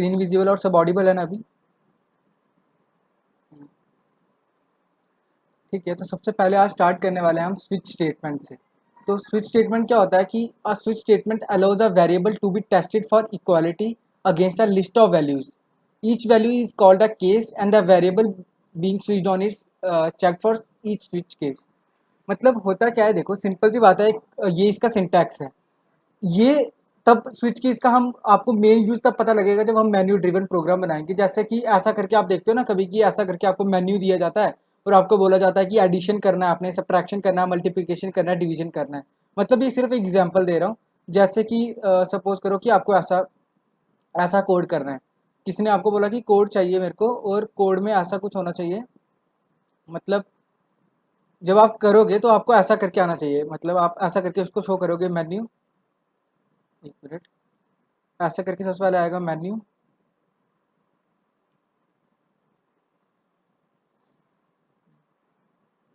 Screen visible और सब Audible है ना अभी? ठीक है, तो सबसे पहले आज स्टार्ट करने वाले हैं हम स्विच स्टेटमेंट से। तो स्विच स्टेटमेंट क्या होता है कि a switch statement allows a variable to be tested for equality against a list of values. Each value is called a case and the variable being switched on its check for each switch case. मतलब होता क्या है, देखो simple सी बात है, ये इसका syntax है। ये तब स्विच कीज़ का हम आपको मेन यूज़ तब पता लगेगा जब हम मेन्यू ड्रिवन प्रोग्राम बनाएंगे। जैसे कि ऐसा करके आप देखते हो ना कभी, कि ऐसा करके आपको मेन्यू दिया जाता है और आपको बोला जाता है कि एडिशन करना है, आपने सब्ट्रैक्शन करना है, मल्टीप्लिकेशन करना है, डिवीजन करना है। मतलब ये सिर्फ एग्जांपल दे रहा हूँ। जैसे कि सपोज करो कि आपको ऐसा ऐसा कोड करना है। किसी ने आपको बोला कि कोड चाहिए मेरे को, और कोड में ऐसा कुछ होना चाहिए। मतलब जब आप करोगे तो आपको ऐसा करके आना चाहिए, मतलब आप ऐसा करके उसको शो करोगे मेन्यू। एक मिनट, ऐसा करके सबसे पहले आएगा मेन्यू,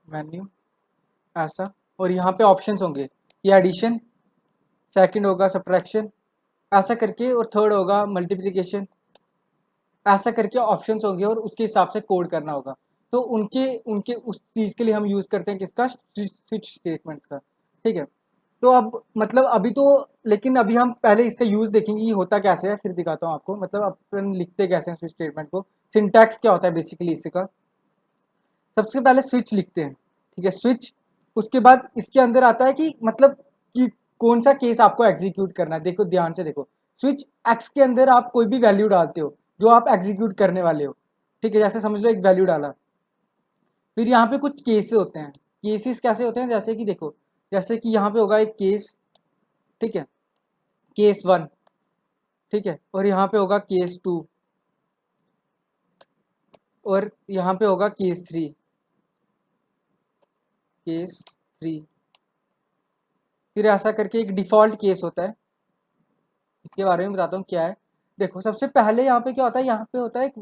मेन्यू ऐसा, और यहाँ पे ऑप्शंस होंगे, ये एडिशन, सेकंड होगा सब्ट्रैक्शन, ऐसा करके, और थर्ड होगा मल्टीप्लिकेशन, ऐसा करके ऑप्शंस होंगे और उसके हिसाब से कोड करना होगा। तो उनके उनके उस चीज़ के लिए हम यूज़ करते हैं किसका, स्विच स्टेटमेंट्स का। ठीक है, तो अब मतलब अभी तो, लेकिन अभी हम पहले इसका यूज़ देखेंगे ये होता कैसे है, फिर दिखाता हूँ आपको। मतलब अपन लिखते कैसे हैं स्विच स्टेटमेंट को, सिंटैक्स क्या होता है बेसिकली इसका। सबसे पहले स्विच लिखते हैं, ठीक है, स्विच। उसके बाद इसके अंदर आता है कि मतलब कि कौन सा केस आपको एग्जीक्यूट करना है। देखो ध्यान से देखो, स्विच एक्स के अंदर आप कोई भी वैल्यू डालते हो जो आप एग्जीक्यूट करने वाले हो। ठीक है, जैसे समझ लो एक वैल्यू डाला, फिर यहाँ पे कुछ केसेस होते हैं। केसेस कैसे होते हैं, जैसे कि देखो, जैसे कि यहाँ पे होगा एक केस, ठीक है, केस वन, ठीक है, और यहाँ पे होगा केस टू, और यहाँ पे होगा केस थ्री, केस थ्री। फिर ऐसा करके एक डिफ़ॉल्ट केस होता है, इसके बारे में बताता हूँ क्या है। देखो सबसे पहले यहाँ पे क्या होता है, यहाँ पे होता है एक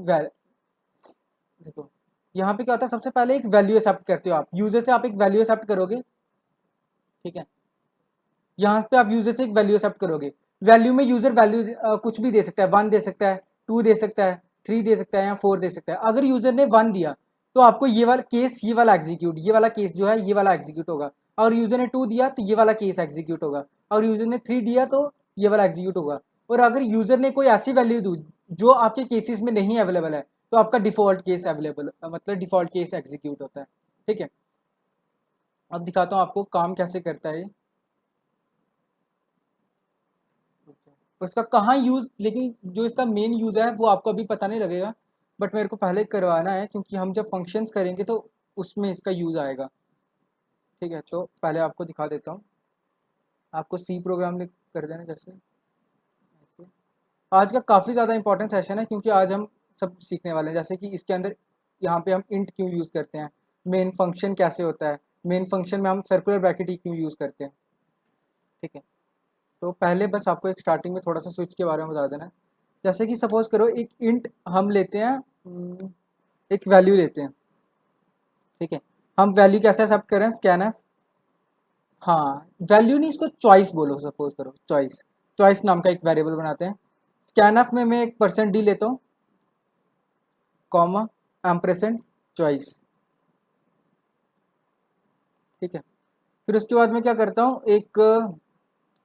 देखो यहाँ पे क्या होता है, सबसे पहले एक वैल्यू एक्सेप्ट करते हो आप, यूजर से आप एक वैल्यू एक्सेप्ट करोगे। ठीक है, यहाँ पे आप यूजर से एक वैल्यू एक्सेप्ट करोगे। वैल्यू में यूजर वैल्यू कुछ भी दे सकता है, वन दे सकता है, टू दे सकता है, थ्री दे सकता है, या फोर दे सकता है। अगर यूजर ने वन दिया तो आपको ये वाला केस, ये वाला एग्जीक्यूट, ये वाला केस जो है ये वाला एग्जीक्यूट होगा। और यूजर ने टू दिया तो ये वाला केस एग्जीक्यूट होगा। और यूजर ने थ्री दिया तो ये वाला एग्जीक्यूट होगा। और अगर यूजर ने कोई ऐसी वैल्यू दी जो आपके केसेस में नहीं अवेलेबल है, तो आपका डिफॉल्ट केस अवेलेबल, मतलब डिफॉल्ट केस एग्जीक्यूट होता है। ठीक है, अब दिखाता हूँ आपको काम कैसे करता है ये। उसका कहाँ यूज़, लेकिन जो इसका मेन यूज़ है वो आपको अभी पता नहीं लगेगा, बट मेरे को पहले करवाना है क्योंकि हम जब फंक्शंस करेंगे तो उसमें इसका यूज़ आएगा। ठीक है, तो पहले आपको दिखा देता हूँ। आपको सी प्रोग्राम कर देना, जैसे ऐसे। आज का काफ़ी ज़्यादा इंपॉर्टेंट सेशन है क्योंकि आज हम सब सीखने वाले हैं। जैसे कि इसके अंदर यहाँ पे हम इंट क्यों यूज़ करते हैं, मेन फंक्शन कैसे होता है, मेन फंक्शन में हम सर्कुलर ब्रैकेट ही क्यों यूज़ करते हैं। ठीक है, तो पहले बस आपको एक स्टार्टिंग में थोड़ा सा स्विच के बारे में बता देना है। जैसे कि सपोज करो एक इंट हम लेते हैं, एक वैल्यू लेते हैं। ठीक है, हम वैल्यू कैसे एक्सेप्ट करें, स्कैन एफ। हाँ, वैल्यू नहीं, इसको चॉइस बोलो, सपोज करो चॉइस, चॉइस नाम का एक वेरिएबल बनाते हैं। स्कैन एफ में मैं एक परसेंट डी लेता हूँ, कॉमा एम्परसेंड चॉइस। ठीक है, फिर उसके बाद मैं क्या करता हूँ, एक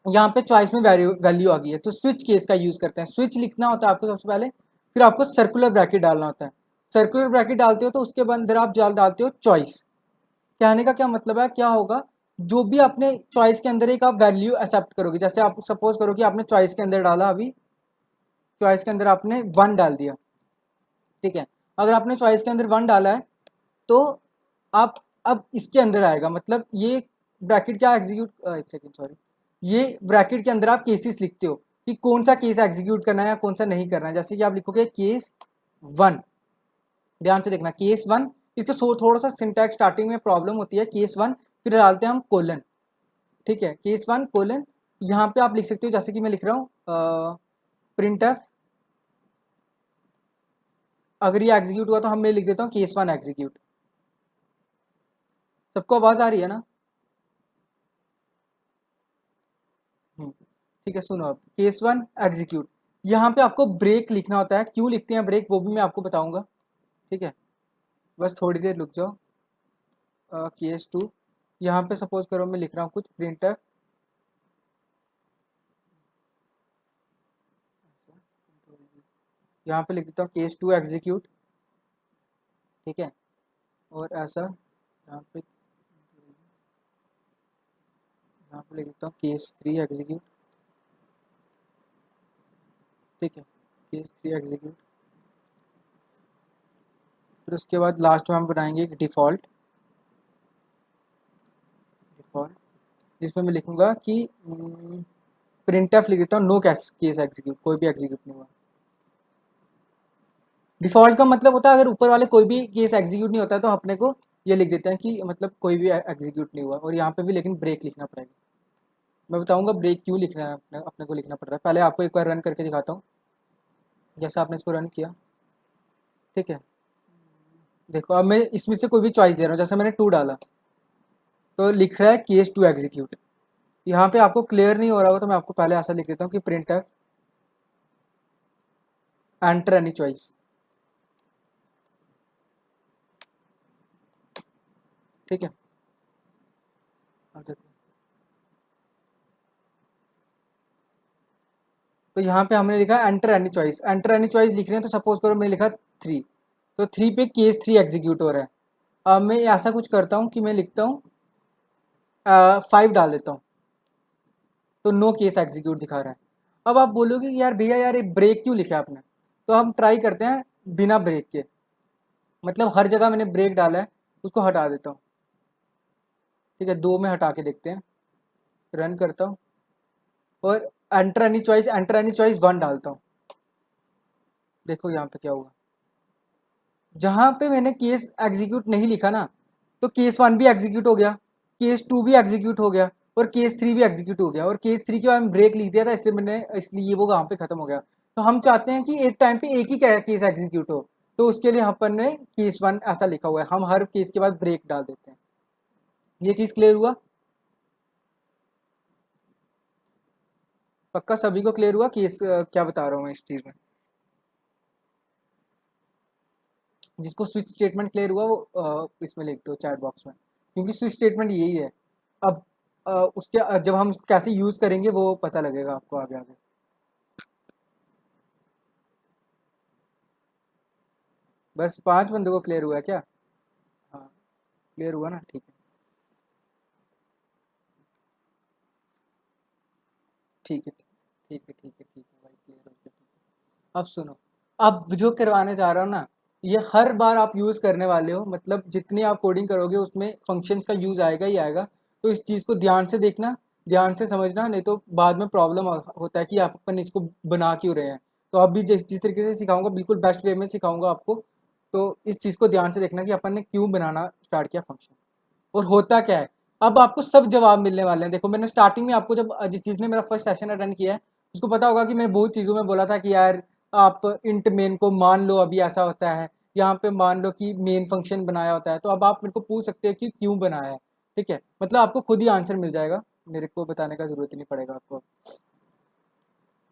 यहाँ पे चॉइस में वैल्यू वैल्यू आ गई है तो स्विच केस का यूज़ करते हैं। स्विच लिखना होता है आपको सबसे पहले, फिर आपको सर्कुलर ब्रैकेट डालना होता है। सर्कुलर ब्रैकेट डालते हो तो उसके अंदर आप जाल डालते हो चॉइस। कहने का क्या मतलब है, क्या होगा, जो भी आपने चॉइस के अंदर एक आप वैल्यू एक्सेप्ट करोगे। जैसे आप सपोज करो कि आपने चॉइस के अंदर डाला, अभी चॉइस के अंदर आपने वन डाल दिया। ठीक है, अगर आपने चॉइस के अंदर वन डाला है तो आप अब इसके अंदर आएगा, मतलब ये ब्रैकेट क्या एग्जीक्यूट, एक सेकेंड सॉरी, ये ब्रैकेट के अंदर आप केसेस लिखते हो कि कौन सा केस एग्जीक्यूट करना है या कौन सा नहीं करना है। जैसे कि आप लिखोगे केस वन, ध्यान से देखना केस वन, इसके थोड़ा सा सिंटैक्स स्टार्टिंग में प्रॉब्लम होती है, केस वन, फिर डालते हैं हम कोलन। ठीक है, केस वन कोलन, यहाँ पे आप लिख सकते हो जैसे कि मैं लिख रहा हूँ प्रिंट एफ। अगर ये एग्जीक्यूट हुआ तो हम मैं लिख देता हूँ केस वन एग्जीक्यूट। सबको आवाज आ रही है ना? ठीक है, सुनो अब केस वन एग्जीक्यूट। यहाँ पे आपको ब्रेक लिखना होता है, क्यों लिखते हैं ब्रेक वो भी मैं आपको बताऊंगा, ठीक है। बस थोड़ी देर रुक जाओ। केस 2, यहाँ पे सपोज करो मैं लिख रहा हूँ कुछ प्रिंटर, यहाँ पे लिख देता हूँ केस 2 एग्जीक्यूट, ठीक है। और ऐसा यहाँ पे लिख देता हूँ केस 3 एग्जीक्यूट, ठीक है। केस 3 एग्जीक्यूट, फिर उसके बाद लास्ट में हम बनाएंगे एक डिफ़ॉल्ट, जिसमें मैं लिखूंगा कि प्रिंट एफ लिख देता हूँ नो केस एग्जीक्यूट, कोई भी एग्जीक्यूट नहीं हुआ। डिफ़ॉल्ट का मतलब होता है अगर ऊपर वाले कोई भी केस एग्जीक्यूट नहीं होता है तो अपने को ये लिख देते हैं कि मतलब कोई भी एग्जीक्यूट नहीं हुआ। और यहाँ पे भी लेकिन ब्रेक लिखना पड़ेगा। मैं बताऊंगा ब्रेक क्यों लिखना है, अपने को लिखना पड़ रहा है। पहले आपको एक बार रन करके दिखाता हूँ, जैसे आपने इसको रन किया, ठीक है। देखो अब मैं इसमें से कोई भी चॉइस दे रहा हूँ, जैसे मैंने 2 डाला तो लिख रहा है केस 2 एग्जीक्यूट। यहाँ पे आपको क्लियर नहीं हो रहा होगा तो मैं आपको पहले ऐसा लिख देता हूँ कि print F enter any choice, ठीक है। अब देखो तो यहाँ पे हमने लिखा enter any choice, enter any choice लिख रहे हैं तो सपोज करो मैंने लिखा 3, तो 3 पे केस 3 एग्जीक्यूट हो रहा है। अब मैं ऐसा कुछ करता हूँ कि मैं लिखता हूँ 5 डाल देता हूँ, तो नो केस एग्जीक्यूट दिखा रहा है। अब आप बोलोगे कि यार भैया यार ये ब्रेक क्यों लिखा आपने, तो हम ट्राई करते हैं बिना ब्रेक के, मतलब हर जगह मैंने ब्रेक डाला है उसको हटा देता हूँ, ठीक है। 2 में हटा के देखते हैं, रन करता हूँ और एंटर एनी चॉइस 1 डालता हूँ। देखो यहाँ पे क्या हुआ, जहाँ पे मैंने केस एग्जीक्यूट नहीं लिखा ना, तो केस 1 भी एग्जीक्यूट हो गया, केस 2 भी एग्जीक्यूट हो गया और केस 3 भी एग्जीक्यूट हो गया। और केस 3 के बाद में ब्रेक लिख दिया था इसलिए वो वहाँ पे खत्म हो गया। तो हम चाहते हैं कि एक टाइम पे एक ही केस एग्जीक्यूट हो, तो उसके लिए अपन ने केस 1 ऐसा लिखा हुआ है, हम हर केस के बाद ब्रेक डाल देते हैं। ये चीज़ क्लियर हुआ? पक्का सभी को क्लियर हुआ केस क्या बता रहा हूँ मैं इस चीज़ में? जिसको स्विच स्टेटमेंट क्लियर हुआ वो इसमें लिख दो चैट बॉक्स में, क्योंकि स्विच स्टेटमेंट यही है। अब उसके जब हम कैसे यूज़ करेंगे वो पता लगेगा आपको आगे आगे। बस 5 बंदों को क्लियर हुआ है क्या? हाँ, क्लियर हुआ ना, ठीक है। ठीक है ठीक है ठीक है ठीक है भाई, क्लियर हो गया, ठीक है। अब सुनो, अब जो करवाने जा रहा हूँ ना, ये हर बार आप यूज़ करने वाले हो, मतलब जितनी आप कोडिंग करोगे उसमें फंक्शंस का यूज़ आएगा ही आएगा। तो इस चीज़ को ध्यान से देखना, ध्यान से समझना, नहीं तो बाद में प्रॉब्लम होता है कि आप अपन इसको बना क्यों रहे हैं। तो अभी जिस जिस तरीके से सिखाऊंगा बिल्कुल बेस्ट वे में सिखाऊंगा आपको। तो इस चीज़ को ध्यान से देखना कि अपन ने क्यों बनाना स्टार्ट किया फंक्शन, और होता क्या है। अब आपको सब जवाब मिलने वाले हैं। देखो मैंने स्टार्टिंग में आपको जब जिस चीज़ ने मेरा फर्स्ट सेशन अटेंड किया है उसको पता होगा कि मैं बहुत चीज़ों में बोला था कि यार आप इंट मेन को मान लो, अभी ऐसा होता है, यहाँ पे मान लो कि मेन फंक्शन बनाया होता है। तो अब आप मेरे को पूछ सकते हो कि क्यों बनाया है, ठीक है। मतलब आपको खुद ही आंसर मिल जाएगा, मेरे को बताने का जरूरत ही नहीं पड़ेगा आपको।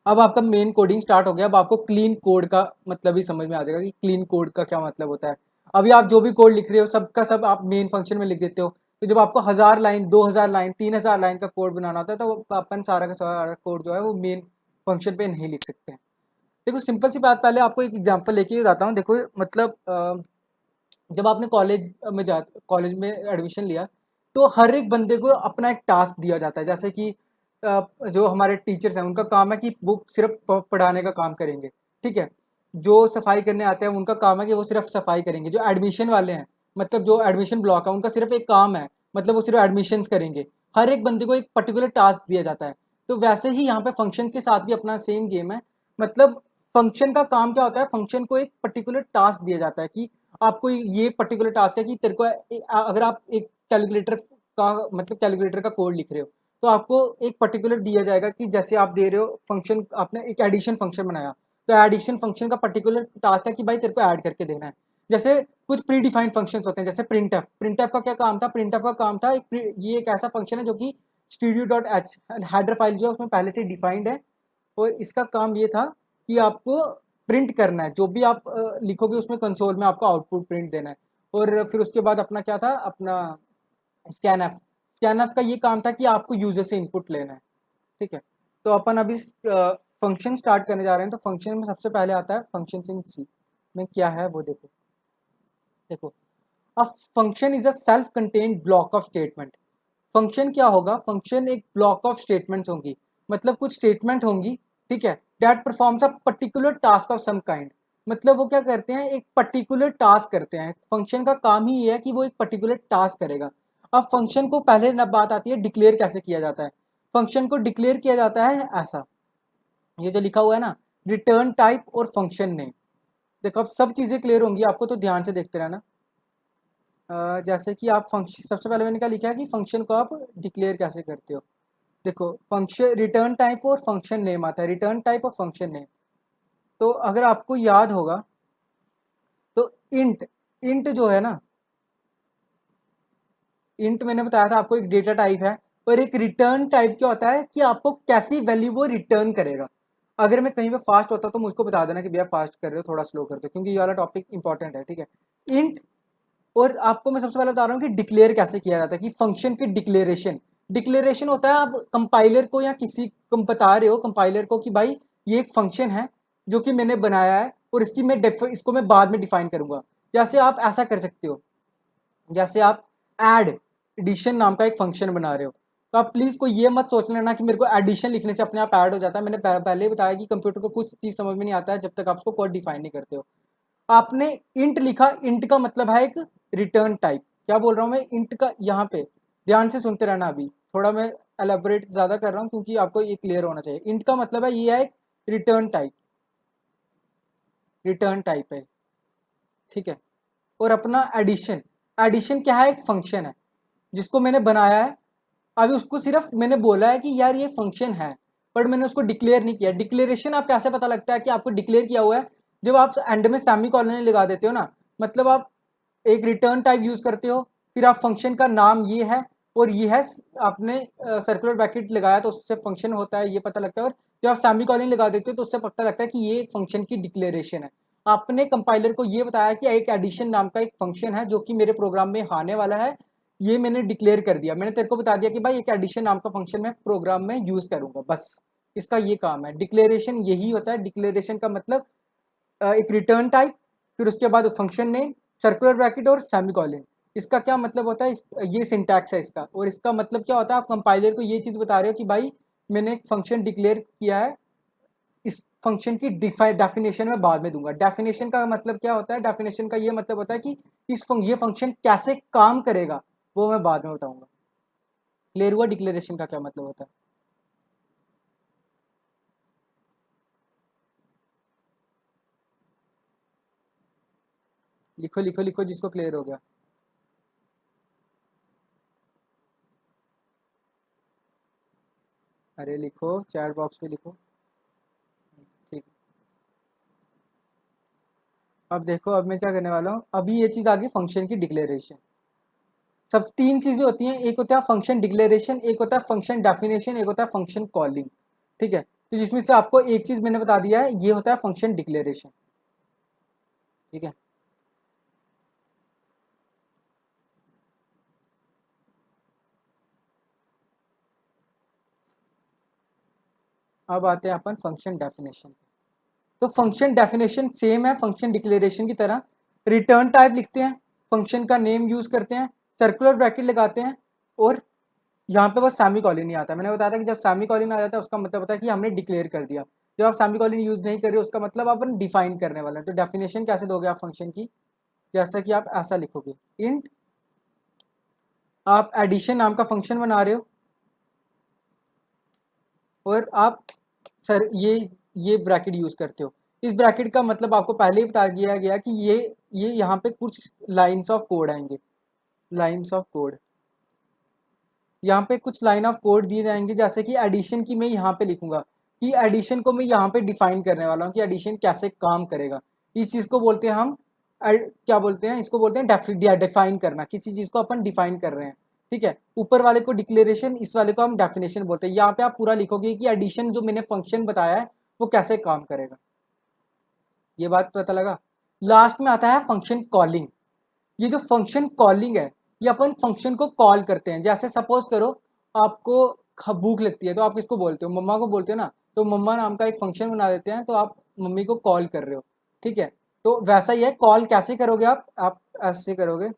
अब आपका मेन कोडिंग स्टार्ट हो गया, अब आपको क्लीन कोड का मतलब ही समझ में आ जाएगा कि क्लीन कोड का क्या मतलब होता है। अभी आप जो भी कोड लिख रहे हो सबका सब आप मेन फंक्शन में लिख देते हो, तो जब आपको 1000 लाइन 2000 लाइन 3000 लाइन का कोड बनाना होता है तो अपन सारा का सारा कोड जो है वो मेन फंक्शन पे नहीं लिख सकते हैं। देखो सिंपल सी बात, पहले आपको एक एग्जांपल लेके बताता हूँ। देखो मतलब जब आपने कॉलेज में एडमिशन लिया तो हर एक बंदे को अपना एक टास्क दिया जाता है। जैसे कि जो हमारे टीचर्स हैं उनका काम है कि वो सिर्फ पढ़ाने का काम करेंगे, ठीक है। जो सफाई करने आते हैं उनका काम है कि वो सिर्फ सफाई करेंगे। जो एडमिशन वाले हैं, मतलब जो एडमिशन ब्लॉक है, उनका सिर्फ एक काम है, मतलब वो सिर्फ एडमिशन्स करेंगे। हर एक बंदे को एक पर्टिकुलर टास्क दिया जाता है। तो वैसे ही यहाँ पे फंक्शन के साथ भी अपना सेम गेम है। मतलब फंक्शन का काम क्या होता है, फंक्शन को एक पर्टिकुलर टास्क दिया जाता है कि आपको ये पर्टिकुलर टास्क है कि तेरे को अगर आप एक कैलकुलेटर का मतलब कैलकुलेटर का कोड लिख रहे हो तो आपको एक पर्टिकुलर दिया जाएगा कि जैसे आप दे रहे हो फंक्शन, आपने एक एडिशन फंक्शन बनाया तो एडिशन फंक्शन का पर्टिकुलर टास्क है कि भाई तेरे को ऐड करके देना है। जैसे कुछ प्री डिफाइंड फंक्शंस होते हैं, जैसे प्रिंट एफ का क्या काम था, प्रिंट एफ का काम था ये एक ऐसा फंक्शन है जो कि studio.h हेडर फाइल जो है उसमें पहले से डिफाइंड है। और इसका काम ये था कि आपको प्रिंट करना है, जो भी आप लिखोगे उसमें कंसोल में आपको आउटपुट प्रिंट देना है। और फिर उसके बाद अपना क्या था, अपना स्कैनफ। स्कैनफ का ये काम था कि आपको यूजर से इनपुट लेना है। ठीक है, तो अपन अभी फंक्शन स्टार्ट करने जा रहे हैं। तो फंक्शन में सबसे पहले आता है फंक्शन इन सी में क्या है वो देखो। देखो, a function is a self contained block of statement. Function क्या होगा, फंक्शन एक ब्लॉक ऑफ स्टेटमेंट्स होंगी, मतलब कुछ स्टेटमेंट होंगी, ठीक है, that performs a particular task of some kind. मतलब वो क्या करते हैं, एक पर्टिकुलर टास्क करते हैं। फंक्शन का काम ही ये है कि वो एक पर्टिकुलर टास्क करेगा। अब फंक्शन को पहले न बात आती है डिक्लेयर कैसे किया जाता है। फंक्शन को डिक्लेयर किया जाता है ऐसा, ये जो लिखा हुआ है ना, रिटर्न टाइप और फंक्शन नेम। देखो अब सब चीज़ें क्लियर होंगी आपको, तो ध्यान से देखते रहना। जैसे कि आप फंक्शन, सबसे पहले मैंने क्या लिखा है कि फंक्शन को आप डिक्लेयर कैसे करते हो। देखो, फंक्शन रिटर्न टाइप और फंक्शन नेम आता है, रिटर्न टाइप और फंक्शन नेम। तो अगर आपको याद होगा तो इंट, इंट जो है ना, इंट मैंने बताया था आपको एक डेटा टाइप है। और एक रिटर्न टाइप क्या होता है कि आपको कैसी वैल्यू वो रिटर्न करेगा। अगर मैं कहीं पे फास्ट होता तो मुझको बता देना कि भैया फास्ट कर रहे हो, थोड़ा स्लो कर दो, क्योंकि ये वाला टॉपिक इंपॉर्टेंट है। ठीक है, इंट। और आपको मैं सबसे पहले बता रहा हूँ कि डिक्लेयर कैसे किया जाता है, कि फंक्शन की डिक्लेरेशन। डिक्लेरेशन होता है आप कंपाइलर को या किसी को बता रहे हो, कंपाइलर को कि भाई ये एक फंक्शन है जो कि मैंने बनाया है और इसकी मैं इसको मैं बाद में डिफाइन करूंगा। जैसे आप ऐसा कर सकते हो, जैसे आप ऐड एडिशन नाम का एक फंक्शन बना रहे हो, तो आप प्लीज कोई ये मत सोच लेना कि मेरे को एडिशन लिखने से अपने आप ऐड हो जाता है। मैंने पहले ही बताया कि कंप्यूटर को कुछ चीज समझ में नहीं आता है जब तक आप उसको कोड डिफाइन नहीं करते हो। आपने इंट लिखा, इंट का मतलब है एक रिटर्न टाइप। क्या बोल रहा हूं मैं, इंट का यहाँ पे ध्यान से सुनते रहना। अभी थोड़ा मैं एलेबोरेट ज्यादा कर रहा हूँ क्योंकि आपको ये क्लियर होना चाहिए। इंट का मतलब है ये है एक रिटर्न टाइप, रिटर्न टाइप है। ठीक है, और अपना एडिशन, एडिशन क्या है, एक फंक्शन है जिसको मैंने बनाया है। अभी उसको सिर्फ मैंने बोला है कि यार ये फंक्शन है, बट मैंने उसको डिक्लेयर नहीं किया। डिक्लेरेशन आप कैसे पता लगता है कि आपको डिक्लेयर किया हुआ है, जब आप एंड में सेमी कॉलन लगा देते हो ना। मतलब आप एक रिटर्न टाइप यूज करते हो, फिर आप फंक्शन का नाम ये है और ये है, आपने सर्कुलर ब्रैकेट लगाया तो उससे फंक्शन होता है, ये पता लगता है। और जब आप सेमी कॉलन लगा देते हो तो उससे पता लगता है कि ये एक फंक्शन की डिक्लेरेशन है। आपने कंपाइलर को ये बताया कि एक एडिशन नाम का एक फंक्शन है जो कि मेरे प्रोग्राम में आने वाला है, ये मैंने डिक्लेयर कर दिया। मैंने तेरे को बता दिया कि भाई एक एडिशन नाम का फंक्शन मैं प्रोग्राम में यूज करूंगा, बस इसका ये काम है। डिक्लेरेशन यही होता है। डिक्लेरेशन का मतलब एक रिटर्न टाइप, फिर उसके बाद फंक्शन नेम, सर्कुलर ब्रैकेट और सेमीकोलन। इसका क्या मतलब होता है, ये सिंटैक्स है इसका। और इसका मतलब क्या होता है, आप कंपाइलर को ये चीज़ बता रहे हो कि भाई मैंने एक फंक्शन डिक्लेयर किया है, इस फंक्शन की डेफिनेशन में बाद में दूंगा। डेफिनेशन का मतलब क्या होता है, डेफिनेशन का ये मतलब होता है कि ये फंक्शन कैसे काम करेगा वो मैं बाद में बताऊंगा। क्लियर हुआ डिक्लेरेशन का क्या मतलब होता है। लिखो लिखो लिखो जिसको क्लियर हो गया। अरे लिखो, चैट बॉक्स में लिखो। ठीक। अब देखो, अब मैं क्या करने वाला हूँ, अभी ये चीज़ आ गई फंक्शन की डिक्लेरेशन। सब तीन चीज़ें होती हैं, एक होता है फंक्शन डिक्लेरेशन, एक होता है फंक्शन डेफिनेशन, एक होता है फंक्शन कॉलिंग। ठीक है, तो जिसमें से आपको एक चीज़ मैंने बता दिया है, ये होता है फंक्शन डिक्लेरेशन। ठीक है, अब आते हैं अपन फंक्शन डेफिनेशन। तो फंक्शन डेफिनेशन सेम है फंक्शन डिक्लेरेशन की तरह। रिटर्न टाइप लिखते हैं, फंक्शन का नेम यूज करते हैं, सर्कुलर ब्रैकेट लगाते हैं, और यहाँ पे बस सेमी कॉलन नहीं आता। मैंने बताया था कि जब सेमी कॉलन आ जाता है उसका मतलब होता है कि हमने डिक्लेयर कर दिया। जब आप सेमी कॉलन यूज नहीं कर रहे हो उसका मतलब अपन डिफाइन करने वाला है। तो डेफिनेशन कैसे दोगे आप फंक्शन की, जैसा कि आप ऐसा लिखोगे, इंट, आप एडिशन नाम का फंक्शन बना रहे हो और आप सर ये ब्रैकेट यूज करते हो। इस ब्रैकेट का मतलब आपको पहले ही बता दिया गया कि ये यहाँ पे कुछ लाइंस ऑफ कोड आएंगे, लाइंस ऑफ कोड। यहाँ पे कुछ लाइन ऑफ कोड दिए जाएंगे, जैसे कि एडिशन की मैं यहाँ पे लिखूंगा कि एडिशन को मैं यहाँ पे डिफाइन करने वाला हूँ कि एडिशन कैसे काम करेगा। इस चीज़ को बोलते हैं हम क्या बोलते हैं, इसको बोलते हैं डिफाइन करना। किसी चीज़ को अपन डिफाइन कर रहे हैं। ठीक है, ऊपर वाले को डिक्लेरेशन, इस वाले को हम डेफिनेशन बोलते हैं। यहाँ पे आप पूरा लिखोगे कि एडिशन जो मैंने फंक्शन बताया है वो कैसे काम करेगा। ये बात पता लगा। लास्ट में आता है फंक्शन कॉलिंग। ये जो फंक्शन कॉलिंग है, ये अपन फंक्शन को कॉल करते हैं। जैसे सपोज करो आपको भूख लगती है तो आप किसको बोलते हो, मम्मा को बोलते हो ना, तो मम्मा नाम का एक फंक्शन बना देते हैं, तो आप मम्मी को कॉल कर रहे हो, ठीक है। तो वैसा ही है, कॉल कैसे करोगे आप ऐसे करोगे,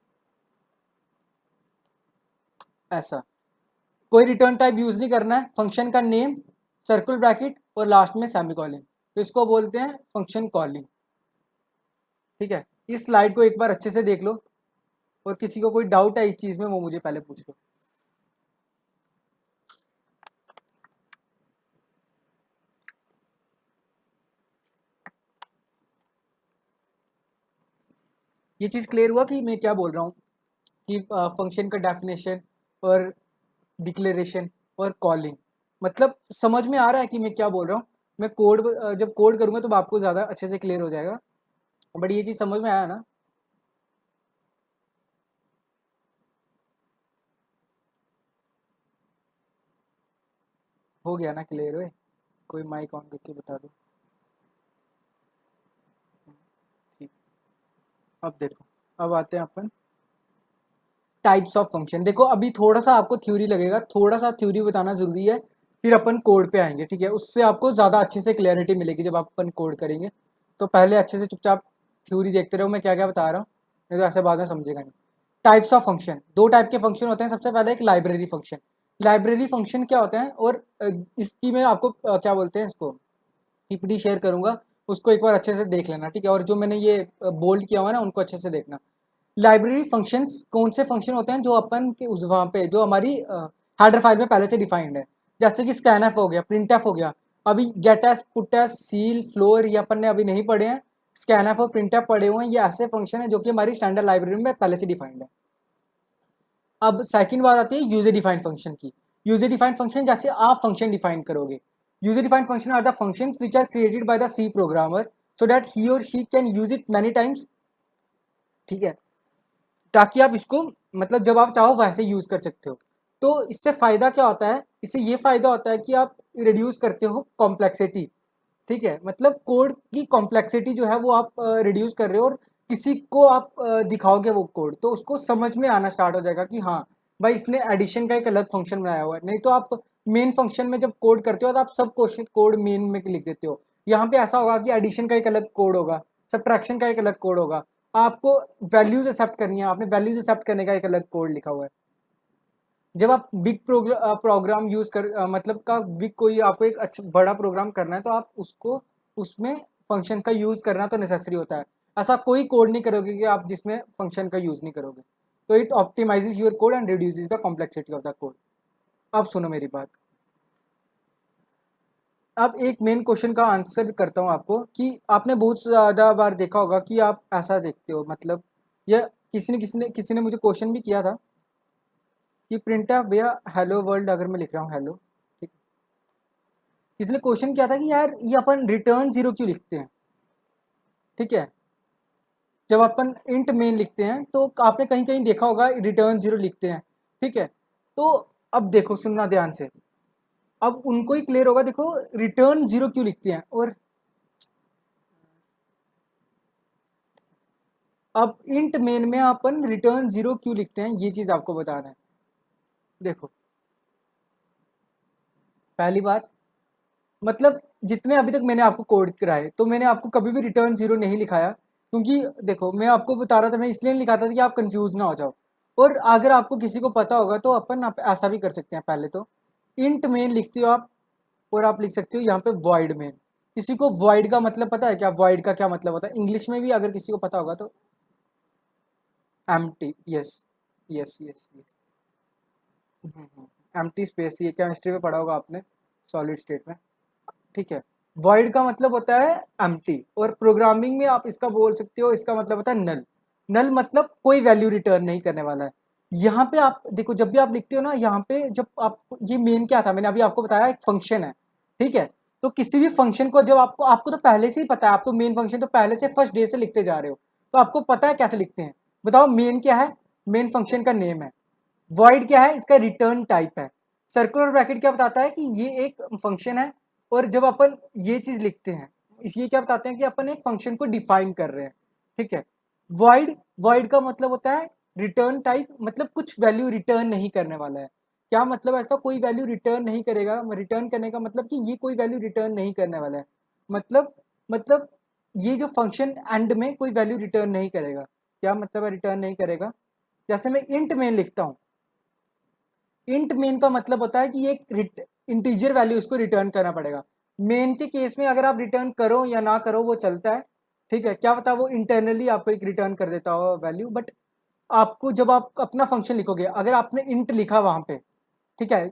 ऐसा। कोई रिटर्न टाइप यूज नहीं करना है, फंक्शन का नेम, सर्कुलर ब्रैकेट और लास्ट में सेमीकोलन, तो इसको बोलते हैं फंक्शन कॉलिंग, ठीक है। इस स्लाइड को एक बार अच्छे से देख लो, और किसी को कोई डाउट है इस चीज में वो मुझे पहले पूछ लो। ये चीज क्लियर हुआ कि मैं क्या बोल रहा हूँ, कि फंक्शन का डेफिनेशन और डिक्लेरेशन और कॉलिंग, मतलब समझ में आ रहा है कि मैं क्या बोल रहा हूँ। मैं कोड जब कोड करूंगा तो आपको ज़्यादा अच्छे से क्लियर हो जाएगा, बट ये चीज़ समझ में आया ना। हो गया ना क्लियर हुए? कोई माइक ऑन करके बता दो। ठीक। अब देखो, अब आते हैं अपन टाइप्स ऑफ फंक्शन। देखो अभी थोड़ा सा आपको थ्योरी लगेगा, थोड़ा सा थ्योरी बताना जरूरी है, फिर अपन कोड पे आएंगे, ठीक है। उससे आपको ज़्यादा अच्छे से क्लैरिटी मिलेगी जब आप अपन कोड करेंगे। तो पहले अच्छे से चुपचाप थ्योरी देखते रहो मैं क्या क्या बता रहा हूँ, नहीं तो ऐसे बाद में समझेगा नहीं। टाइप्स ऑफ फंक्शन, दो टाइप के फंक्शन होते हैं। सबसे पहले एक लाइब्रेरी फंक्शन। लाइब्रेरी फंक्शन क्या होता है, और इसकी मैं आपको क्या बोलते हैं, इसको पीपीटी शेयर करूंगा, उसको एक बार अच्छे से देख लेना, ठीक है। और जो मैंने ये बोल्ड किया हुआ है ना, उनको अच्छे से देखना। लाइब्रेरी फंक्शंस कौन से फंक्शन होते हैं, जो अपन के उस वहाँ पे जो हमारी हेडर फाइल में पहले से डिफाइंड है। जैसे कि स्कैनफ हो गया, प्रिंटफ हो गया। अभी गेटस, पुटस, सील, फ्लोर ये अपन ने अभी नहीं पढ़े हैं। स्कैनफ और प्रिंटफ पढ़े हुए हैं। ये ऐसे फंक्शन है जो कि हमारी स्टैंडर्ड लाइब्रेरी में पहले से डिफाइंड है। अब सेकंड बात आती है यूजर डिफाइंड फंक्शन की। यूजर डिफाइंड फंक्शन जैसे आप फंक्शन डिफाइन करोगे। User defined function are the functions which are created by the c programmer so that he और she can use it many times, ठीक है, ताकि आप इसको मतलब जब आप चाहो वैसे यूज कर सकते हो। तो इससे फायदा क्या होता है, इससे ये फायदा होता है कि आप रिड्यूस करते हो कॉम्प्लेक्सिटी, ठीक है। मतलब कोड की कॉम्प्लेक्सिटी जो है वो आप रिड्यूस कर रहे हो, और किसी को आप दिखाओगे वो कोड तो उसको समझ में आना स्टार्ट हो जाएगा कि हाँ भाई इसने एडिशन का एक अलग फंक्शन बनाया हुआ है। नहीं तो आप मेन फंक्शन में जब कोड करते हो तो आप सब क्वेश्चन कोड मेन में लिख देते हो। यहाँ पे ऐसा होगा कि एडिशन का एक अलग कोड होगा, सब्ट्रैक्शन का एक अलग कोड होगा, आपको वैल्यूज एक्सेप्ट करनी है, आपने वैल्यूज एक्सेप्ट करने का एक अलग कोड लिखा हुआ है। जब आप बिग प्रोग्राम यूज कर मतलब का बिग कोई आपको एक अच्छा बड़ा प्रोग्राम करना है तो आप उसको उसमें फंक्शन का यूज करना तो नेसेसरी होता है। ऐसा कोई कोड नहीं करोगे कि आप जिसमें फंक्शन का यूज नहीं करोगे। तो it optimises your code and reduces the complexity of the code. अब सुनो मेरी बात। अब एक मेन क्वेश्चन का आंसर करता हूँ आपको, कि आपने बहुत ज़्यादा बार देखा होगा कि आप ऐसा देखते हो, मतलब यह किसी ने मुझे क्वेश्चन भी किया था कि प्रिंट ऑफ भैया हेलो वर्ल्ड, अगर मैं लिख रहा हूँ हेलो, ठीक। किसी ने क्वेश्चन किया था कि यार ये अपन रिटर्न जीरो क्यों लिखते हैं, ठीक है। जब अपन इंट मेन लिखते हैं तो आपने कहीं कहीं देखा होगा रिटर्न जीरो लिखते हैं, ठीक है। तो अब देखो सुनना ध्यान से, अब उनको ही क्लियर होगा। देखो रिटर्न जीरो क्यों लिखते हैं, और अब इंट मेन में अपन रिटर्न जीरो क्यों लिखते हैं ये चीज आपको बताना है। देखो पहली बात, मतलब जितने अभी तक मैंने आपको कोड कराए तो मैंने आपको कभी भी रिटर्न जीरो नहीं लिखाया, क्योंकि देखो मैं आपको बता रहा था, मैं इसलिए नहीं लिखाता था कि आप कंफ्यूज ना हो जाओ। और अगर आपको किसी को पता होगा तो अपन आप ऐसा भी कर सकते हैं। पहले तो इंट मेन लिखते हो आप, और आप लिख सकते हो यहाँ पे वॉइड मेन। किसी को वॉइड का मतलब पता है क्या, वॉइड का क्या मतलब होता है इंग्लिश में भी, अगर किसी को पता होगा तो? Empty, yes yes yes yes. Empty space, ये केमिस्ट्री में पढ़ा होगा आपने, सॉलिड स्टेट में, ठीक है। वॉइड का मतलब होता है एम्प्टी, और प्रोग्रामिंग में आप इसका बोल सकते हो, इसका मतलब होता है नल। नल मतलब कोई वैल्यू रिटर्न नहीं करने वाला है। यहाँ पे आप देखो जब भी आप लिखते हो ना, यहाँ पे जब आप, ये मेन क्या था मैंने अभी आपको बताया, एक फंक्शन है, ठीक है। तो किसी भी फंक्शन को जब आपको आपको तो पहले से ही पता है, आप तो मेन फंक्शन तो पहले से फर्स्ट डे से लिखते जा रहे हो, तो आपको पता है कैसे लिखते हैं। बताओ मेन क्या है, मेन फंक्शन का नेम है। वॉइड क्या है, इसका रिटर्न टाइप है। सर्कुलर ब्रैकेट क्या बताता है कि ये एक फंक्शन है, और जब अपन ये चीज लिखते हैं, इसलिए क्या बताते हैं कि अपन एक फंक्शन को डिफाइन कर रहे हैं, ठीक है। वॉइड, वॉइड का मतलब होता है रिटर्न टाइप, मतलब कुछ वैल्यू रिटर्न नहीं करने वाला है। क्या मतलब है इसका? कोई वैल्यू रिटर्न नहीं करेगा। रिटर्न करने का मतलब कि ये कोई वैल्यू रिटर्न नहीं करने वाला है। मतलब मतलब ये जो फंक्शन एंड में कोई वैल्यू रिटर्न नहीं करेगा। क्या मतलब है रिटर्न नहीं करेगा? जैसे मैं इंट मेन लिखता हूँ, इंट मेन का मतलब होता है कि एक इंटीजर वैल्यू उसको रिटर्न करना पड़ेगा। मेन के केस में अगर आप रिटर्न करो या ना करो वो चलता है, ठीक है। क्या पता वो इंटरनली आपको एक रिटर्न कर देता हो वैल्यू, बट आपको जब आप अपना फंक्शन लिखोगे, अगर आपने इंट लिखा वहां पे, ठीक है,